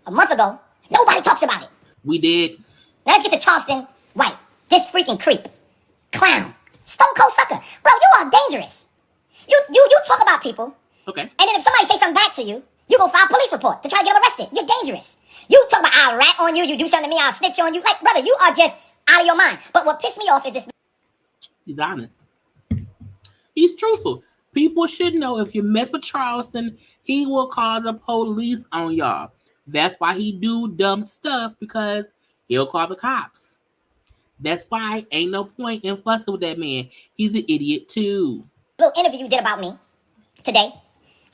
a month ago. Nobody talks about it. We did. Now let's get to Charleston White. This freaking creep. Clown. Stone cold sucker. Bro, you are dangerous. You talk about people. Okay. And then if somebody say something back to you, you go file a police report to try to get them arrested. You're dangerous. You talk about I'll rat on you, you do something to me, I'll snitch on you. Like, brother, you are just out of your mind. But what pissed me off is this. He's honest. He's truthful. People should know if you mess with Charleston, he will call the police on y'all. That's why he do dumb stuff, because he'll call the cops. That's why ain't no point in fussing with that man. He's an idiot too. Little interview you did about me today.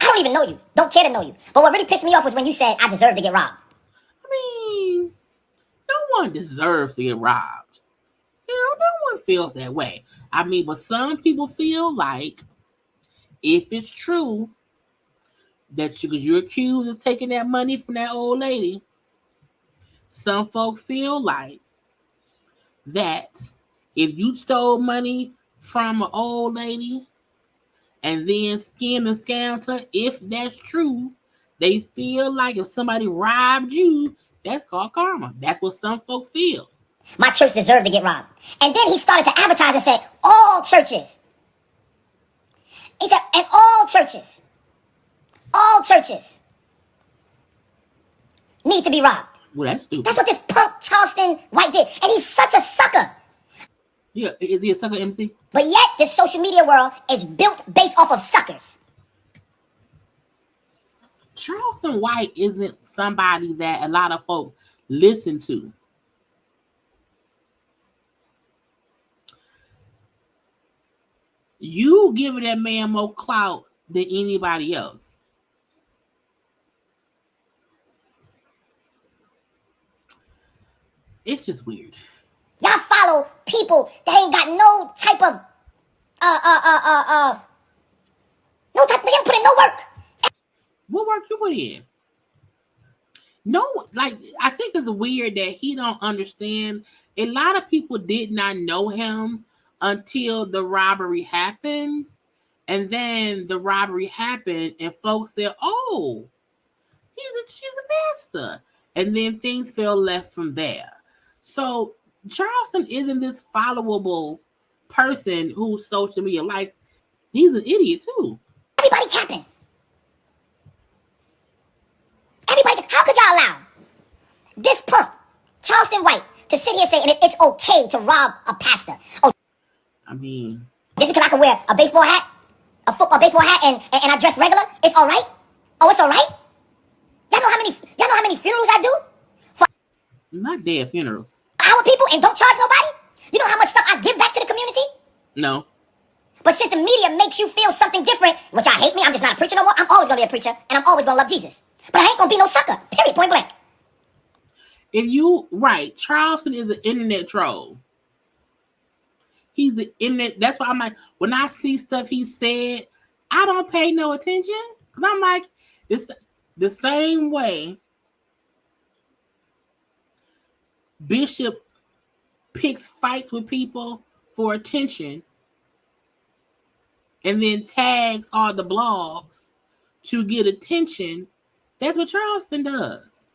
I don't even know you. Don't care to know you. But what really pissed me off was when you said I deserve to get robbed. I mean, no one deserves to get robbed. You know, no one feels that way. I mean, but some people feel like if it's true that you're accused of taking that money from that old lady, some folks feel like that if you stole money from an old lady and then scammed and scammed her, if that's true, they feel like if somebody robbed you, that's called karma. That's what some folk feel. My church deserved to get robbed. And then he started to advertise and say, all churches. He said, and all churches need to be robbed. Well, that's stupid. That's what this punk Charleston White did. And he's such a sucker. Yeah, is he a sucker MC? But yet, this social media world is built based off of suckers. Charleston White isn't somebody that a lot of folk listen to. You giving that man more clout than anybody else. It's just weird. Y'all follow people that ain't got no type of they didn't put in no work. What work you put in? No, like, I think it's weird that he don't understand. A lot of people did not know him until the robbery happened. And then the robbery happened and folks said, oh, she's a master. And then things fell left from there. So Charleston isn't this followable person whose social media likes. He's an idiot too. Everybody capping. Everybody, how could y'all allow this punk, Charleston White, to sit here saying it's okay to rob a pastor? Oh, I mean, just because I can wear a baseball hat, a baseball hat, and I dress regular, it's all right? Oh, it's all right? Y'all know how many funerals I do? For not dead funerals. Our people and don't charge nobody? You know how much stuff I give back to the community? No. But since the media makes you feel something different, which I hate me, I'm just not a preacher no more. I'm always going to be a preacher, and I'm always going to love Jesus. But I ain't going to be no sucker, period, point blank. Charleston is an internet troll. He's the internet. That's why I'm like, when I see stuff he said, I don't pay no attention. Because I'm like, it's the same way Bishop picks fights with people for attention and then tags all the blogs to get attention. That's what Charleston does.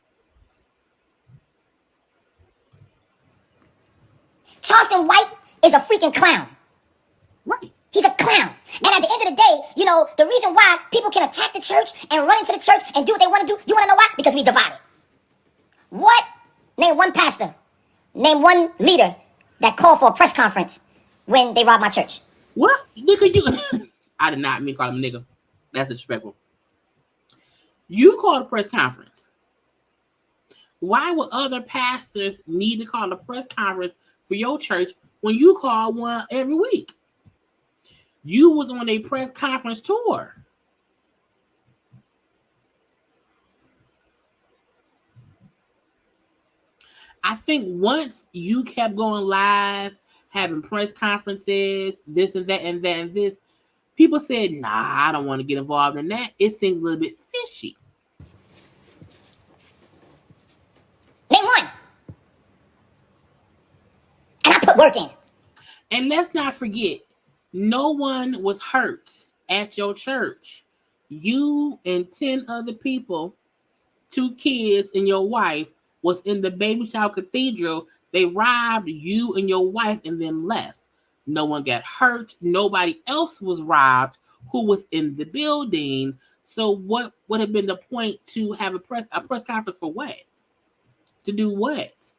Charleston White is a freaking clown. Right. He's a clown. And at the end of the day, you know, the reason why people can attack the church and run into the church and do what they want to do, you want to know why? Because we divided. What? Name one pastor. Name one leader that called for a press conference when they robbed my church. What? Nigga, you... I did not mean to call him a nigga. That's disrespectful. You called a press conference. Why would other pastors need to call a press conference for your church when you call one every week? You was on a press conference tour. I think once you kept going live, having press conferences, this and that and that and this, people said, nah, I don't want to get involved in that. It seems a little bit fishy. Name one. And I put work in. And let's not forget, no one was hurt at your church. You and 10 other people, 2 kids and your wife, was in the Baby Shower Cathedral. They robbed you and your wife and then left. No one got hurt. Nobody else was robbed who was in the building. So what would have been the point to have a press conference for what? To do what?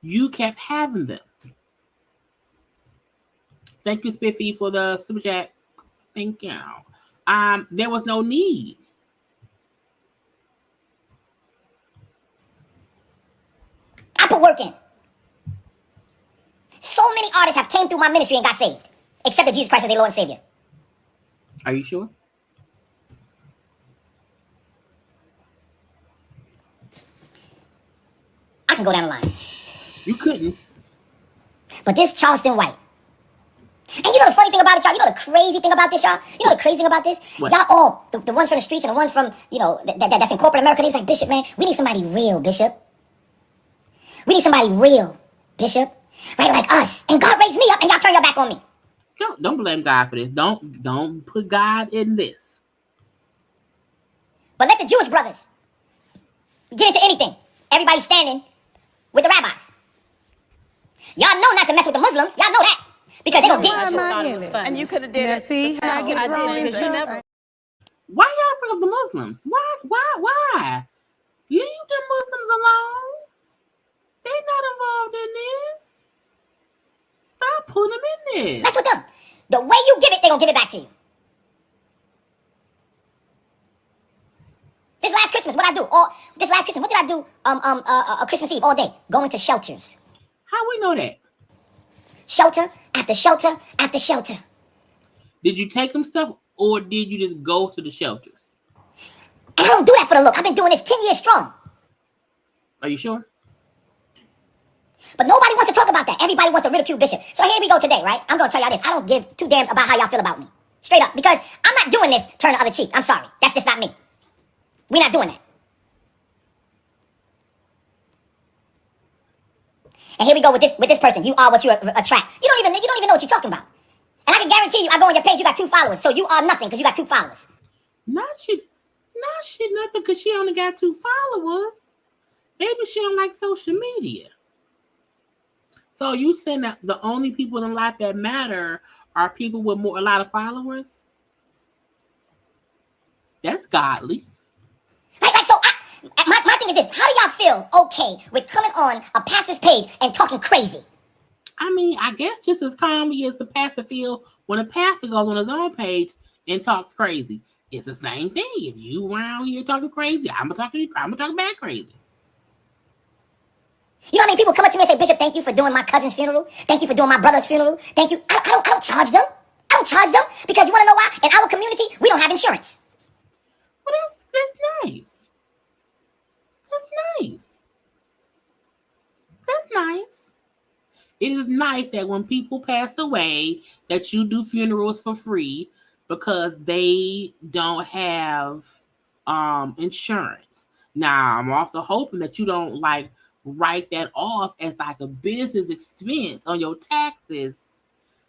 You kept having them. Thank you, Spiffy, for the super chat. Thank you. There was no need. I put work in. So many artists have came through my ministry and got saved, accepted Jesus Christ as their Lord and Savior. Are you sure? I can go down the line. You couldn't. But this Charleston White. And you know the funny thing about it, y'all? You know the crazy thing about this, y'all? You know the crazy thing about this? What? Y'all all, the ones from the streets and the ones from, you know, that's in corporate America, they was like, Bishop, man, we need somebody real, Bishop. We need somebody real, Bishop. Right, like us. And God raised me up and y'all turn your back on me. Don't blame God for this. Don't put God in this. But let the Jewish brothers get into anything. Everybody's standing with the rabbis. Y'all know not to mess with the Muslims. Y'all know that. Because they gonna get And you could have did it. See how I get wrong because you never. Why y'all bring up the Muslims? Why? Leave the Muslims alone. They're not involved in this. Stop putting them in this. mess with them. The way you give it, they gonna give it back to you. This last Christmas, what did I do? Christmas Eve all day, going to shelters. How we know that? Shelter after shelter after shelter. Did you take them stuff or did you just go to the shelters? And I don't do that for the look. I've been doing this 10 years strong. Are you sure? But nobody wants to talk about that. Everybody wants to ridicule Bishop. So here we go today, right? I'm going to tell y'all this. I don't give 2 damns about how y'all feel about me. Straight up. Because I'm not doing this turn the other cheek. I'm sorry. That's just not me. We're not doing that. And here we go with this person. You are what you attract. You don't even know what you're talking about. And I can guarantee you, I go on your page, you got 2 followers. So you are nothing because you got 2 followers. Not shit nothing because she only got 2 followers. Maybe she don't like social media. So you saying that the only people in life that matter are people with a lot of followers? That's godly. Right, so my thing is this. How do y'all feel okay with coming on a pastor's page and talking crazy? I mean, I guess just as calmly as the pastor feel when a pastor goes on his own page and talks crazy. It's the same thing. If you around here talking crazy, I'm gonna talk back crazy. You know how many people come up to me and say, Bishop, thank you for doing my cousin's funeral. Thank you for doing my brother's funeral. Thank you. I don't charge them. I don't charge them because you want to know why? In our community, we don't have insurance. Well, that's nice. That's nice. That's nice. It is nice that when people pass away, that you do funerals for free because they don't have insurance. Now, I'm also hoping that you don't like write that off as like a business expense on your taxes,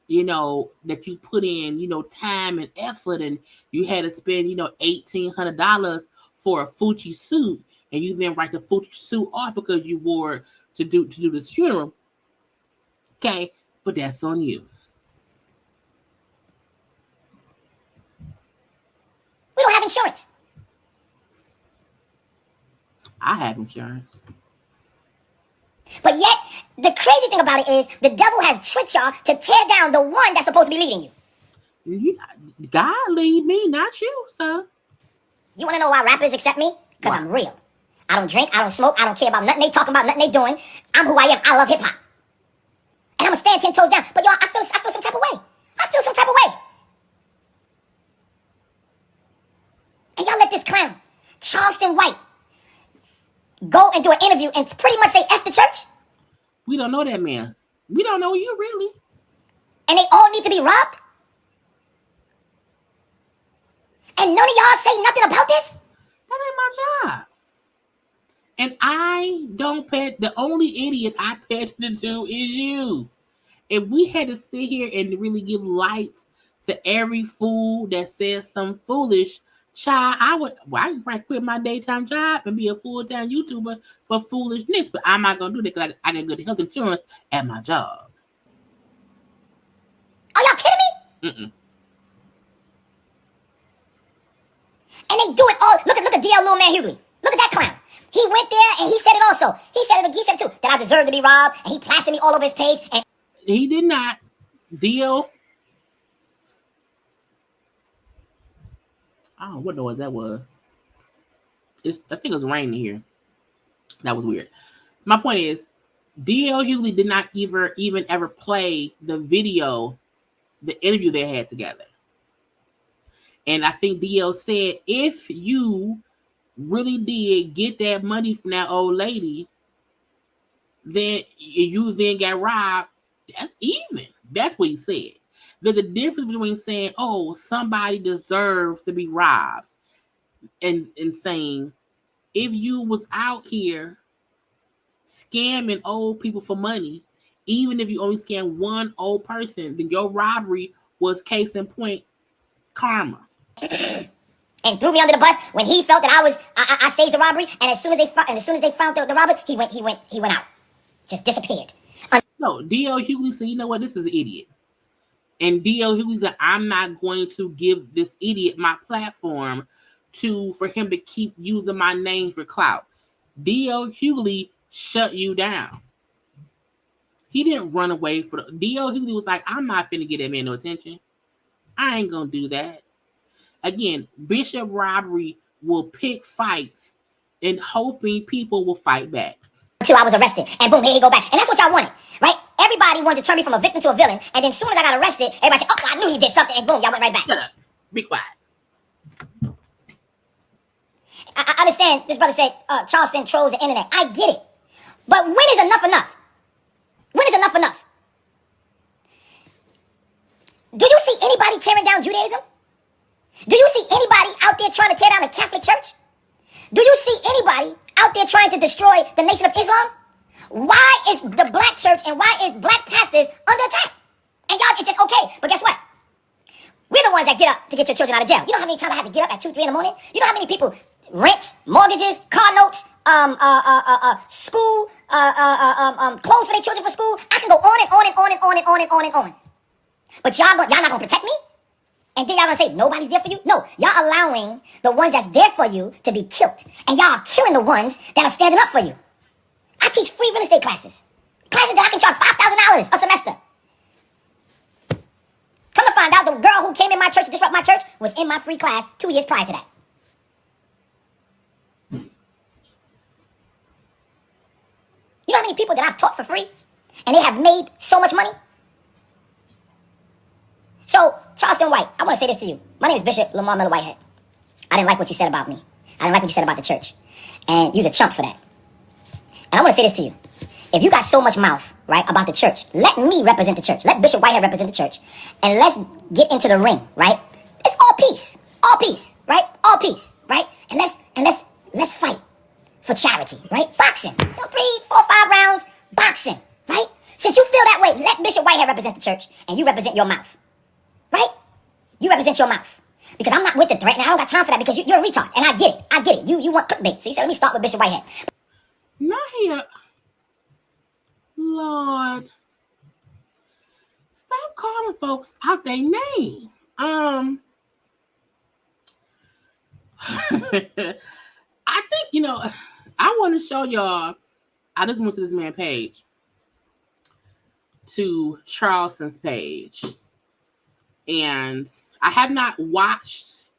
that you put in, time and effort, and you had to spend, $1,800 for a Fuji suit, and you then write the Fuji suit off because you wore it to do this funeral. Okay, but that's on you. We don't have insurance. I have insurance. But yet, the crazy thing about it is the devil has tricked y'all to tear down the one that's supposed to be leading you. God lead me, not you, sir. You want to know why rappers accept me? Because I'm real. I don't drink, I don't smoke, I don't care about nothing they talking about, nothing they doing. I'm who I am. I love hip-hop. And I'm going to stand 10 toes down. But y'all, I feel some type of way. I feel some type of way. And y'all let this clown, Charleston White, go and do an interview and pretty much say F the church? We don't know that man. We don't know you, really. And they all need to be robbed? And none of y'all say nothing about this? That ain't my job. And I don't pay, the only idiot I pay attention to is you. If we had to sit here and really give lights to every fool that says some foolish, child, I would quit my daytime job and be a full-time YouTuber for foolishness, but I'm not going to do that because I got good health insurance at my job. Are y'all kidding me? Mm-mm. And they do it all. Look at DL Little Man Hughley. Look at that clown. He went there and he said it also. He said it too, that I deserve to be robbed, and he plastered me all over his page. And he did not. DL. I don't know what noise that was. I think it was raining here. That was weird. My point is, DL Hughley did not even ever play the video, the interview they had together. And I think DL said, if you really did get that money from that old lady, then you then got robbed. That's even. That's what he said. There's a difference between saying, oh, somebody deserves to be robbed, and saying, if you was out here scamming old people for money, even if you only scam one old person, then your robbery was case in point karma. And threw me under the bus when he felt that I staged the robbery, and as soon as they found the robber, he went out. Just disappeared. No, DL Hughley said, you know what, this is an idiot. And DL Hughley said, I'm not going to give this idiot my platform for him to keep using my name for clout. DL Hughley shut you down. He didn't run away for DL Hughley was like, I'm not finna get that man no attention. I ain't gonna do that. Again, Bishop Robbery will pick fights and hoping people will fight back. Until I was arrested, and boom, here you go back. And that's what y'all wanted, right? Everybody wanted to turn me from a victim to a villain, and then as soon as I got arrested, everybody said, oh, I knew he did something, and boom, y'all went right back. Shut up. Be quiet. I understand this brother said Charleston trolls the internet. I get it. But when is enough enough? When is enough enough? Do you see anybody tearing down Judaism? Do you see anybody out there trying to tear down the Catholic Church? Do you see anybody out there trying to destroy the Nation of Islam? Why is the black church and why is black pastors under attack? And y'all, it's just okay. But guess what? We're the ones that get up to get your children out of jail. You know how many times I had to get up at 2, 3 in the morning? You know how many people, rents, mortgages, car notes, school, clothes for their children for school? I can go on and on and on and on and on and on and on. But y'all not gonna protect me? And then y'all gonna say nobody's there for you? No, y'all allowing the ones that's there for you to be killed. And y'all are killing the ones that are standing up for you. I teach free real estate classes. Classes that I can charge $5,000 a semester. Come to find out, the girl who came in my church to disrupt my church was in my free class 2 years prior to that. You know how many people that I've taught for free? And they have made so much money? So, Charleston White, I want to say this to you. My name is Bishop Lamar Miller Whitehead. I didn't like what you said about me. I didn't like what you said about the church. And you're a chump for that. And I want to say this to you. if you got so much mouth, right, about the church, let me represent the church. Let Bishop Whitehead represent the church. And let's get into the ring, right? It's all peace. All peace, right? All peace, right? And let's fight for charity, right? Boxing. 3, 4, 5 rounds, boxing, right? Since you feel that way, let Bishop Whitehead represent the church and you represent your mouth. Right? You represent your mouth. Because I'm not with the threat and I don't got time for that because you're a retard. And I get it. I get it. You want clickbait. So you said, let me start with Bishop Whitehead. Not here. Lord. Stop calling folks out their name. I think, I want to show y'all. I just went to this man's page. To Charleston's page. And I have not watched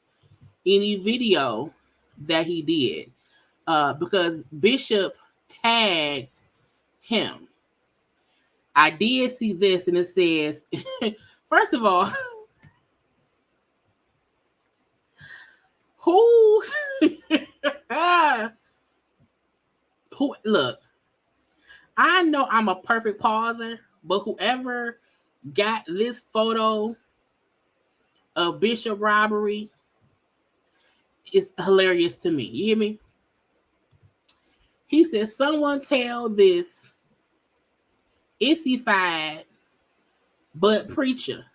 any video that he did because Bishop tagged him. I did see this and it says, first of all, who look, I know I'm a perfect pauser, but whoever got this photo of Bishop Robbery is hilarious to me. You hear me? He says, someone tell this issified but preacher.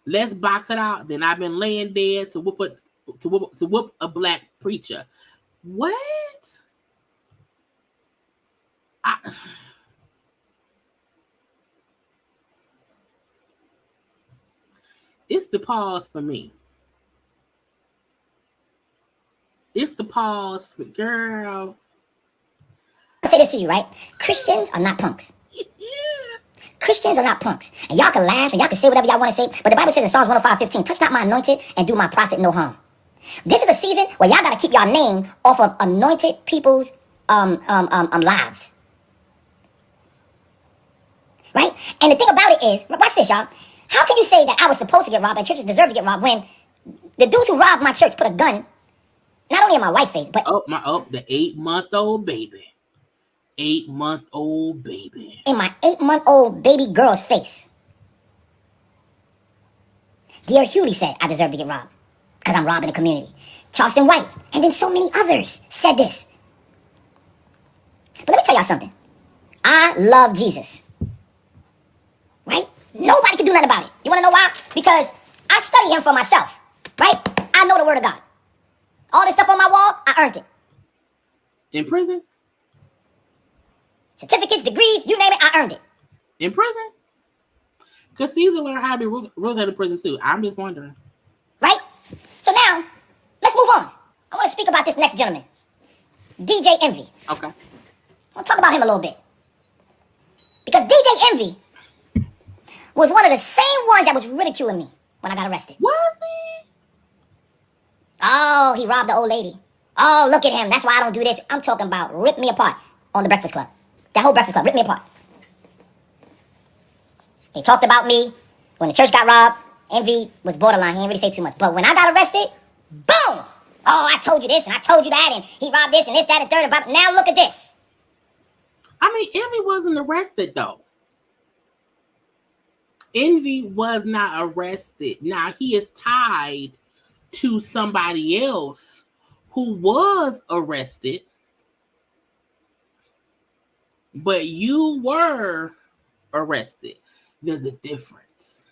Let's box it out. Then I've been laying dead to whoop a black preacher. What? It's the pause for me. It's the pause for girl. I'll say this to you, right? Christians are not punks. Christians are not punks. And y'all can laugh and y'all can say whatever y'all want to say, but the Bible says in Psalms 105:15, touch not my anointed and do my prophet no harm. This is a season where y'all got to keep your name off of anointed people's lives. Right? And the thing about it is, watch this, y'all. How can you say that I was supposed to get robbed and churches deserve to get robbed when the dudes who robbed my church put a gun not only in my wife's face, but the 8-month-old baby. 8-month-old baby. In my 8-month-old baby girl's face. Dear Hewley said I deserve to get robbed because I'm robbing the community. Charleston White and then so many others said this. But let me tell y'all something. I love Jesus. Right? Nobody can do nothing about it. You want to know why? Because I study him for myself. Right? I know the word of God. All this stuff on my wall, I earned it. In prison? Certificates, degrees, you name it, I earned it. In prison? Because Caesar learned how to be Ruth in prison too. I'm just wondering. Right? So now, let's move on. I want to speak about this next gentleman. DJ Envy. Okay. I want to talk about him a little bit. Because DJ Envy was one of the same ones that was ridiculing me when I got arrested. Was he? Oh, he robbed the old lady. Oh, look at him. That's why I don't do this. I'm talking about rip me apart on the Breakfast Club. That whole Breakfast Club, rip me apart. They talked about me when the church got robbed. Envy was borderline. He didn't really say too much. But when I got arrested, boom! Oh, I told you this and I told you that and he robbed this and this, that, and third. About now look at this. I mean, Envy wasn't arrested though. Envy was not arrested. Now he is tied to somebody else who was arrested, but you were arrested. There's a difference.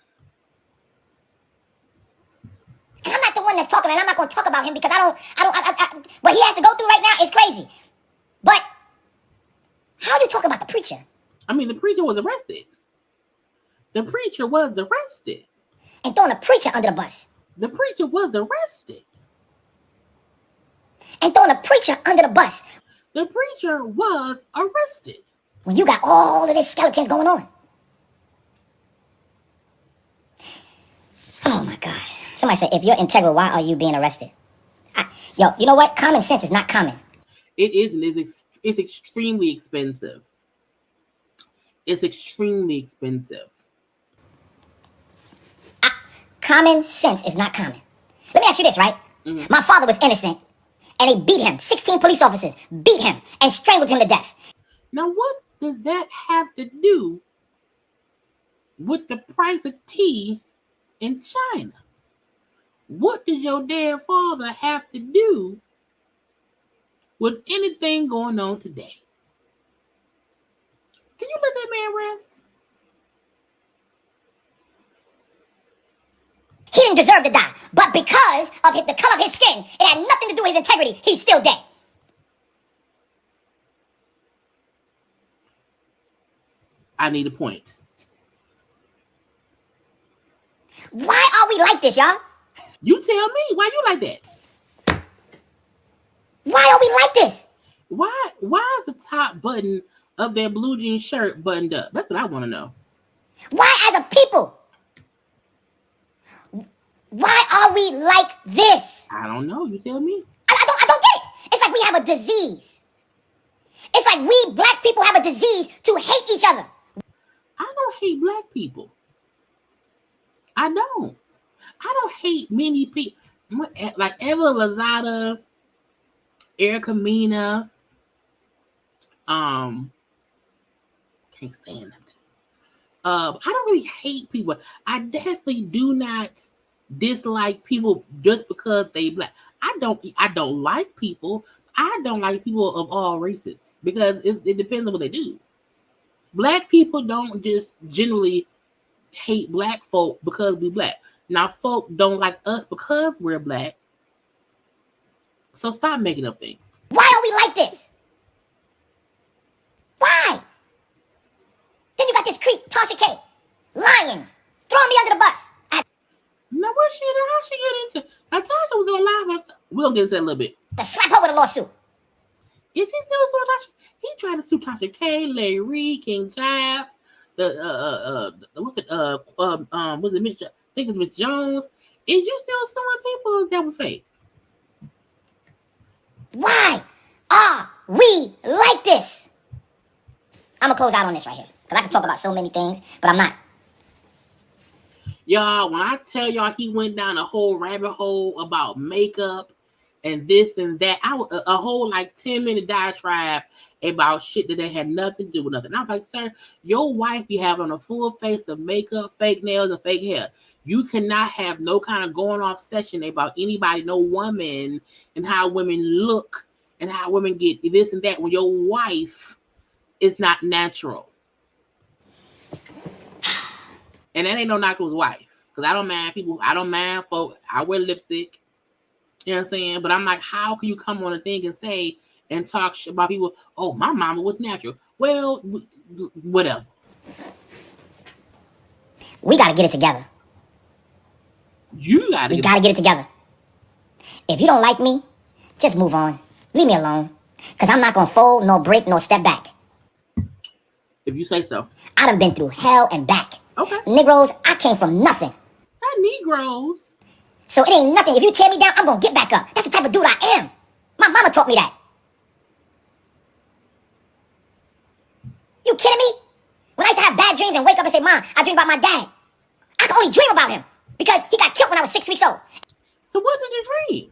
And I'm not the one that's talking, and I'm not going to talk about him because what he has to go through right now is crazy. But how you talk about the preacher? I mean, the preacher was arrested. The preacher was arrested. And throwing the preacher under the bus. The preacher was arrested. And throwing the preacher under the bus. The preacher was arrested. When you got all of these skeletons going on. Oh my God. Somebody said, if you're integral, why are you being arrested? Yo, you know what? Common sense is not common. It isn't. It's extremely expensive. It's extremely expensive. Common sense is not common. Let me ask you this, right? Mm-hmm. My father was innocent, and they beat him. 16 police officers beat him and strangled him to death. Now, what does that have to do with the price of tea in China? What does your dead father have to do with anything going on today? Can you let that man rest? He didn't deserve to die, but because of the color of his skin, it had nothing to do with his integrity. He's still dead. I need a point. Why are we like this, y'all? You tell me. Why you like that? Why are we like this? Why is the top button of their blue jean shirt buttoned up? That's what I want to know. Why, as a people, why are we like this? I don't know. You tell me. I don't get it. It's like we have a disease. It's like we black people have a disease to hate each other. I don't hate black people. I don't hate many people. Like Eva Lozada, Erica Mena. Can't stand them too. I don't really hate people. I definitely do not dislike people just because they black. I don't like people. I don't like people of all races because it depends on what they do. Black people don't just generally hate black folk because we black. Now, folk don't like us because we're black. So stop making up things. Why are we like this? Why? Then you got this creep, Tasha K, lying, throwing me under the bus. Now, how she get into? Now, Tasha was on live. We'll get into that a little bit. The slap her with a lawsuit. Is he still suing Tasha? He tried to sue Tasha K, Larry Reed, King Jive, was it Mitch? I think it's Mitch Jones. Is you still suing people that were fake? Why are we like this? I'm gonna close out on this right here because I can talk about so many things, but I'm not. Y'all, when I tell y'all he went down a whole rabbit hole about makeup and this and that, a whole like 10-minute diatribe about shit that they had nothing to do with nothing. I was like, sir, your wife be having a full face of makeup, fake nails, and fake hair. You cannot have no kind of going off session about anybody, no woman, and how women look and how women get this and that when your wife is not natural. And that ain't no knock to his wife. Because I don't mind people. I don't mind folk. I wear lipstick. You know what I'm saying? But I'm like, how can you come on a thing and say and talk shit about people? Oh, my mama was natural. Well, whatever. We got to get it together. We got to get it together. If you don't like me, just move on. Leave me alone. Because I'm not going to fold, nor break, nor step back. If you say so. I done been through hell and back. Okay. Negroes, I came from nothing. Not Negroes. So it ain't nothing. If you tear me down, I'm going to get back up. That's the type of dude I am. My mama taught me that. You kidding me? When I used to have bad dreams and wake up and say, Mom, I dream about my dad. I could only dream about him because he got killed when I was 6 weeks old. So what did you dream?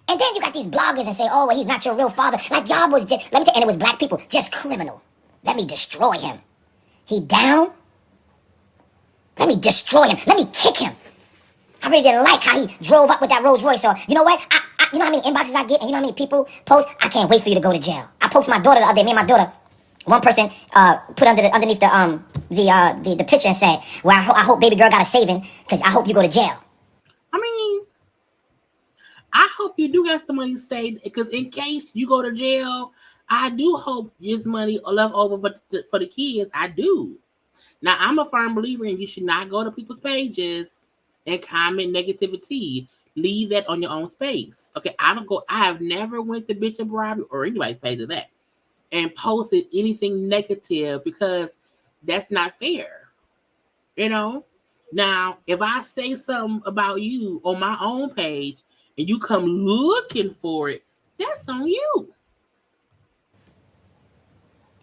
And then you got these bloggers and say, oh, well, he's not your real father. Like y'all was just, let me tell you, and it was black people, just criminal. Let me destroy him. He down? Let me destroy him. Let me kick him. I really didn't like how he drove up with that Rolls Royce. So, you know what? You know how many inboxes I get and you know how many people post? I can't wait for you to go to jail. I posted my daughter the other day, me and my daughter. One person put underneath the picture and said, well, I hope baby girl got a saving because I hope you go to jail. I mean, I hope you do got some money saved because in case you go to jail, I do hope there's money left over for the kids. I do. Now, I'm a firm believer in you should not go to people's pages and comment negativity. Leave that on your own space. Okay, I have never went to Bishop Robbery or anybody's page of that and posted anything negative because that's not fair. You know? Now, if I say something about you on my own page and you come looking for it, that's on you.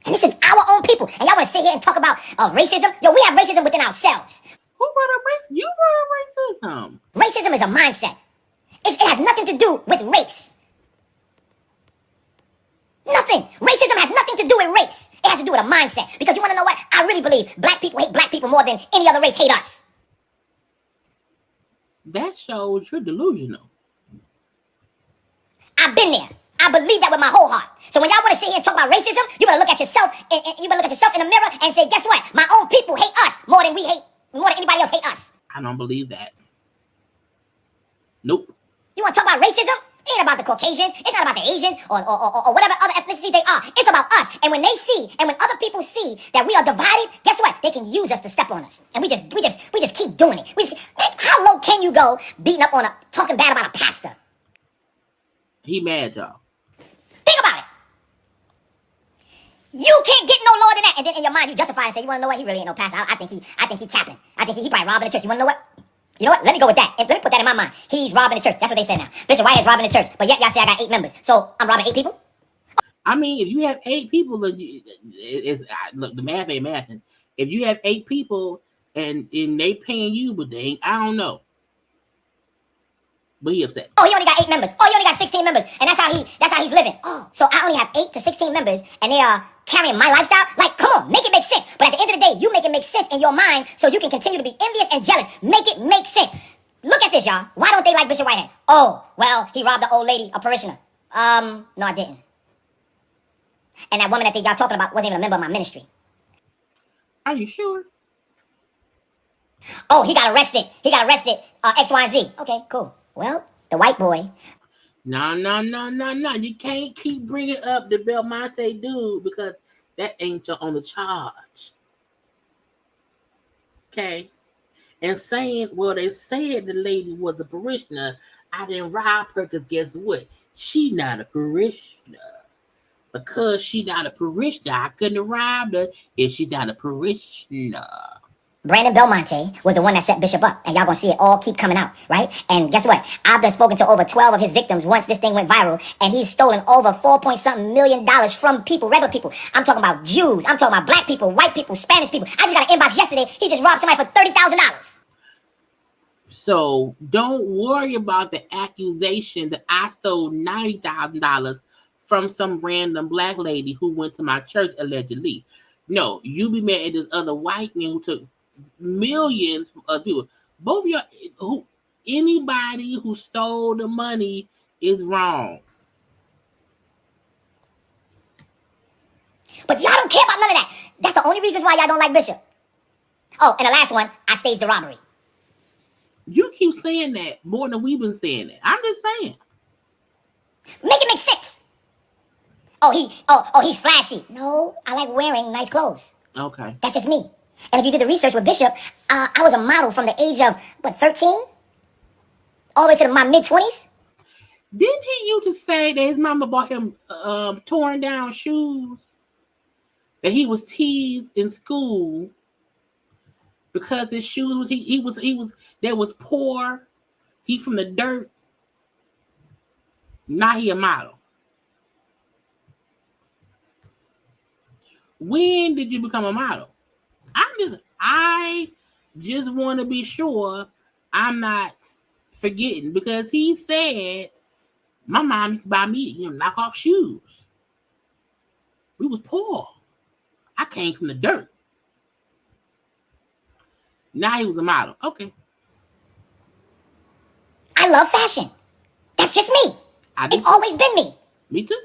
And this is our own people. And y'all want to sit here and talk about racism? Yo, we have racism within ourselves. Who brought up racism? You brought up racism. Racism is a mindset. It has nothing to do with race. Nothing. Racism has nothing to do with race. It has to do with a mindset. Because you want to know what? I really believe black people hate black people more than any other race hate us. That shows you're delusional. I've been there. I believe that with my whole heart. So when y'all want to sit here and talk about racism, you better look at yourself. And you better look at yourself in the mirror and say, guess what? My own people hate us more than anybody else hate us. I don't believe that. Nope. You want to talk about racism? It ain't about the Caucasians. It's not about the Asians or whatever other ethnicity they are. It's about us. And when other people see that we are divided, guess what? They can use us to step on us. And we just keep doing it. Man, how low can you go beating up on talking bad about a pastor? He mad, y'all. Think about it. You can't get no lower than that. And then in your mind, you justify and say, you want to know what? He really ain't no pastor. I think he capping. I think he probably robbing the church. You want to know what? You know what? Let me go with that. Let me put that in my mind. He's robbing the church. That's what they say now. Bishop White is robbing the church. But yet y'all say I got 8 members. So I'm robbing 8 people? I mean, if you have 8 people, look, the math ain't mathing. If you have 8 people and they paying you, but they ain't, I don't know. But he upset. Oh, he only got 8 members. Oh, he only got 16 members. And that's how he's living. Oh, so I only have 8 to 16 members and they are carrying my lifestyle? Like, come on, make it make sense. But at the end of the day, you make it make sense in your mind so you can continue to be envious and jealous. Make it make sense. Look at this, y'all. Why don't they like Bishop Whitehead? Oh, well, he robbed the old lady, a parishioner. No, I didn't. And that woman that y'all talking about wasn't even a member of my ministry. Are you sure? Oh, he got arrested. X, Y, and Z. Okay, cool. Well, the white boy. No. You can't keep bringing up the Belmonte dude because that ain't your only charge. Okay? And saying, well, they said the lady was a parishioner. I didn't rob her because guess what? She not a parishioner. Because she not a parishioner, I couldn't have robbed her if she's not a parishioner. Brandon Belmonte was the one that set Bishop up. And y'all gonna see it all keep coming out, right? And guess what? I've done spoken to over 12 of his victims once this thing went viral. And he's stolen over $4 million from people, regular people. I'm talking about Jews. I'm talking about black people, white people, Spanish people. I just got an inbox yesterday. He just robbed somebody for $30,000. So don't worry about the accusation that I stole $90,000 from some random black lady who went to my church allegedly. No, you be mad at this other white man who took millions from other people. Both of y'all, anybody who stole the money is wrong. But y'all don't care about none of that. That's the only reason why y'all don't like Bishop. Oh, and the last one, I staged the robbery. You keep saying that more than we've been saying it. I'm just saying. Make it make sense. He's flashy. No, I like wearing nice clothes. Okay. That's just me. And if you did the research with Bishop, I was a model from the age of, 13? All the way to my mid-20s? Didn't he used to say that his mama bought him torn down shoes? That he was teased in school because his shoes, he was poor. He from the dirt. Now he a model. When did you become a model? I just want to be sure I'm not forgetting because he said my mom used to buy me, knock off shoes. We was poor. I came from the dirt. Now he was a model. Okay. I love fashion. That's just me. It's always been me. Me too.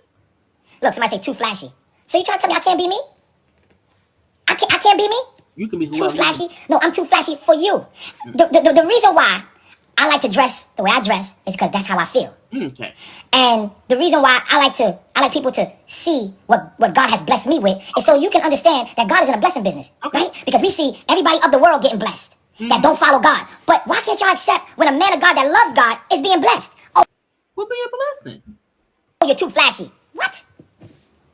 Look, somebody say too flashy. So you trying to tell me I can't be me? I can't be me? You can be too flashy. No, I'm too flashy for you. The reason why I like to dress the way I dress is because that's how I feel. Okay. And the reason why I like people to see what God has blessed me with is so you can understand that God is in a blessing business, right? Because we see everybody of the world getting blessed that don't follow God. But why can't y'all accept when a man of God that loves God is being blessed? Oh, will be a blessing. Oh, you're too flashy. What?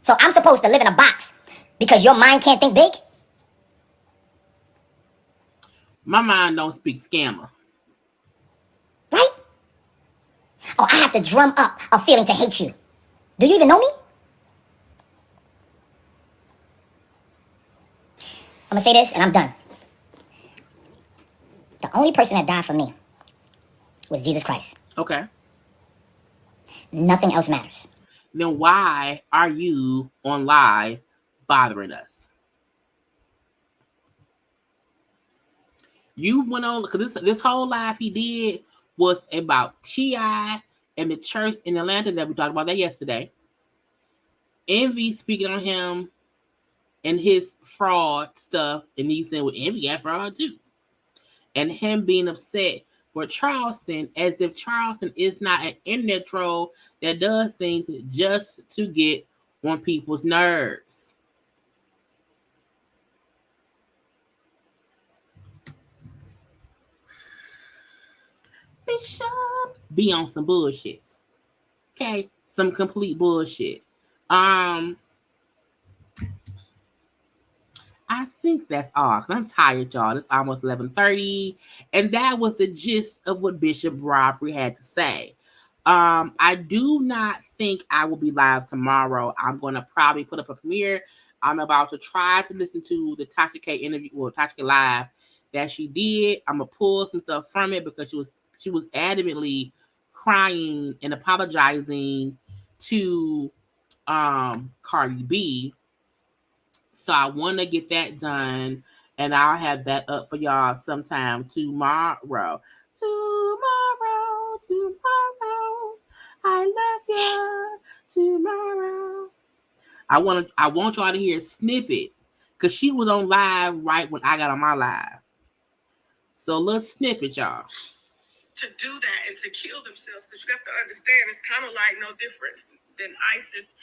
So I'm supposed to live in a box because your mind can't think big? My mind don't speak scammer. Right? Oh, I have to drum up a feeling to hate you. Do you even know me? I'm gonna say this and I'm done. The only person that died for me was Jesus Christ. Okay. Nothing else matters. then why are you on live bothering us? You went on, because this whole live he did was about T.I. and the church in Atlanta that we talked about that yesterday. Envy speaking on him and his fraud stuff, and he said, well, Envy got fraud too. And him being upset with Charleston, as if Charleston is not an internet troll that does things just to get on people's nerves. Bishop be on some bullshit. Okay, some complete bullshit. I think that's all. Cause I'm tired, y'all. It's almost 11:30, and that was the gist of what Bishop Robbery had to say. I do not think I will be live tomorrow. I'm gonna probably put up a premiere. I'm about to try to listen to the Tasha K interview, or Tasha K live that she did. I'm gonna pull some stuff from it because she was adamantly crying and apologizing to Cardi B. So I want to get that done, and I'll have that up for y'all sometime tomorrow. Tomorrow, I love you. Tomorrow, I want y'all to hear a snippet, because she was on live right when I got on my live. So let's snippet, y'all. To do that and to kill themselves, because you have to understand, it's kind of like no difference than ISIS.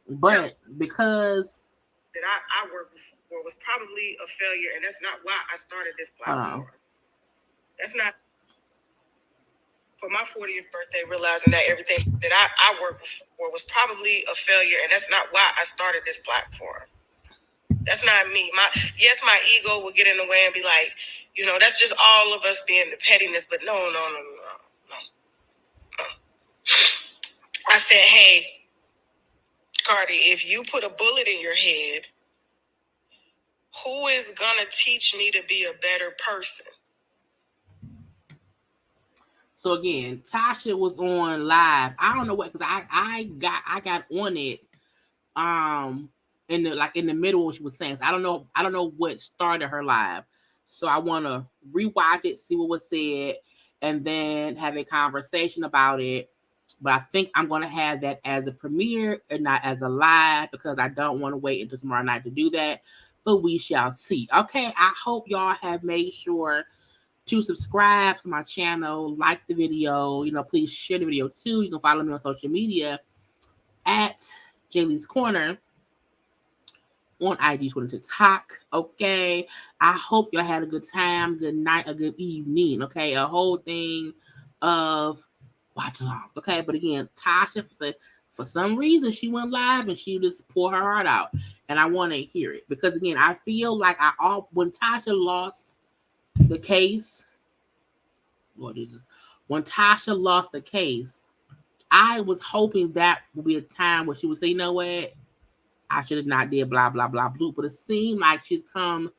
But because that I worked for was probably a failure, and that's not why I started this platform. That's not for my 40th birthday, realizing that everything that I worked for was probably a failure, and that's not why I started this platform. That's not me. My ego will get in the way and be like, that's just all of us being the pettiness, but no. I said, hey, Cardi, if you put a bullet in your head, who is gonna teach me to be a better person? So again, Tasha was on live. I don't know what, because I got on it in the middle when she was saying. So I don't know what started her live. So I want to rewatch it, see what was said, and then have a conversation about it. But I think I'm going to have that as a premiere and not as a live, because I don't want to wait until tomorrow night to do that. But we shall see. Okay, I hope y'all have made sure to subscribe to my channel, like the video, please share the video too. You can follow me on social media at JayLeesCorner on IG, Twitter, TikTok. Okay, I hope y'all had a good time, good night, a good evening. Okay, a whole thing of watch along. Okay, but again, Tasha, for some reason, she went live and she just poured her heart out, and I want to hear it, because again, I feel like when Tasha lost the case, when Tasha lost the case, I was hoping that would be a time where she would say, you know what, I should have not did blah, blah, blah, blue. But it seemed like she's come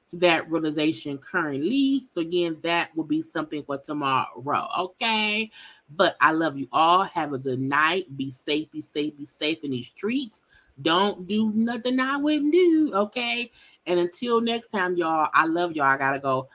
to that realization currently. So again, that will be something for tomorrow. Okay. But I love you all. Have a good night. Be safe, be safe, be safe in these streets. Don't do nothing I wouldn't do. Okay. And until next time, y'all, I love y'all. I gotta go.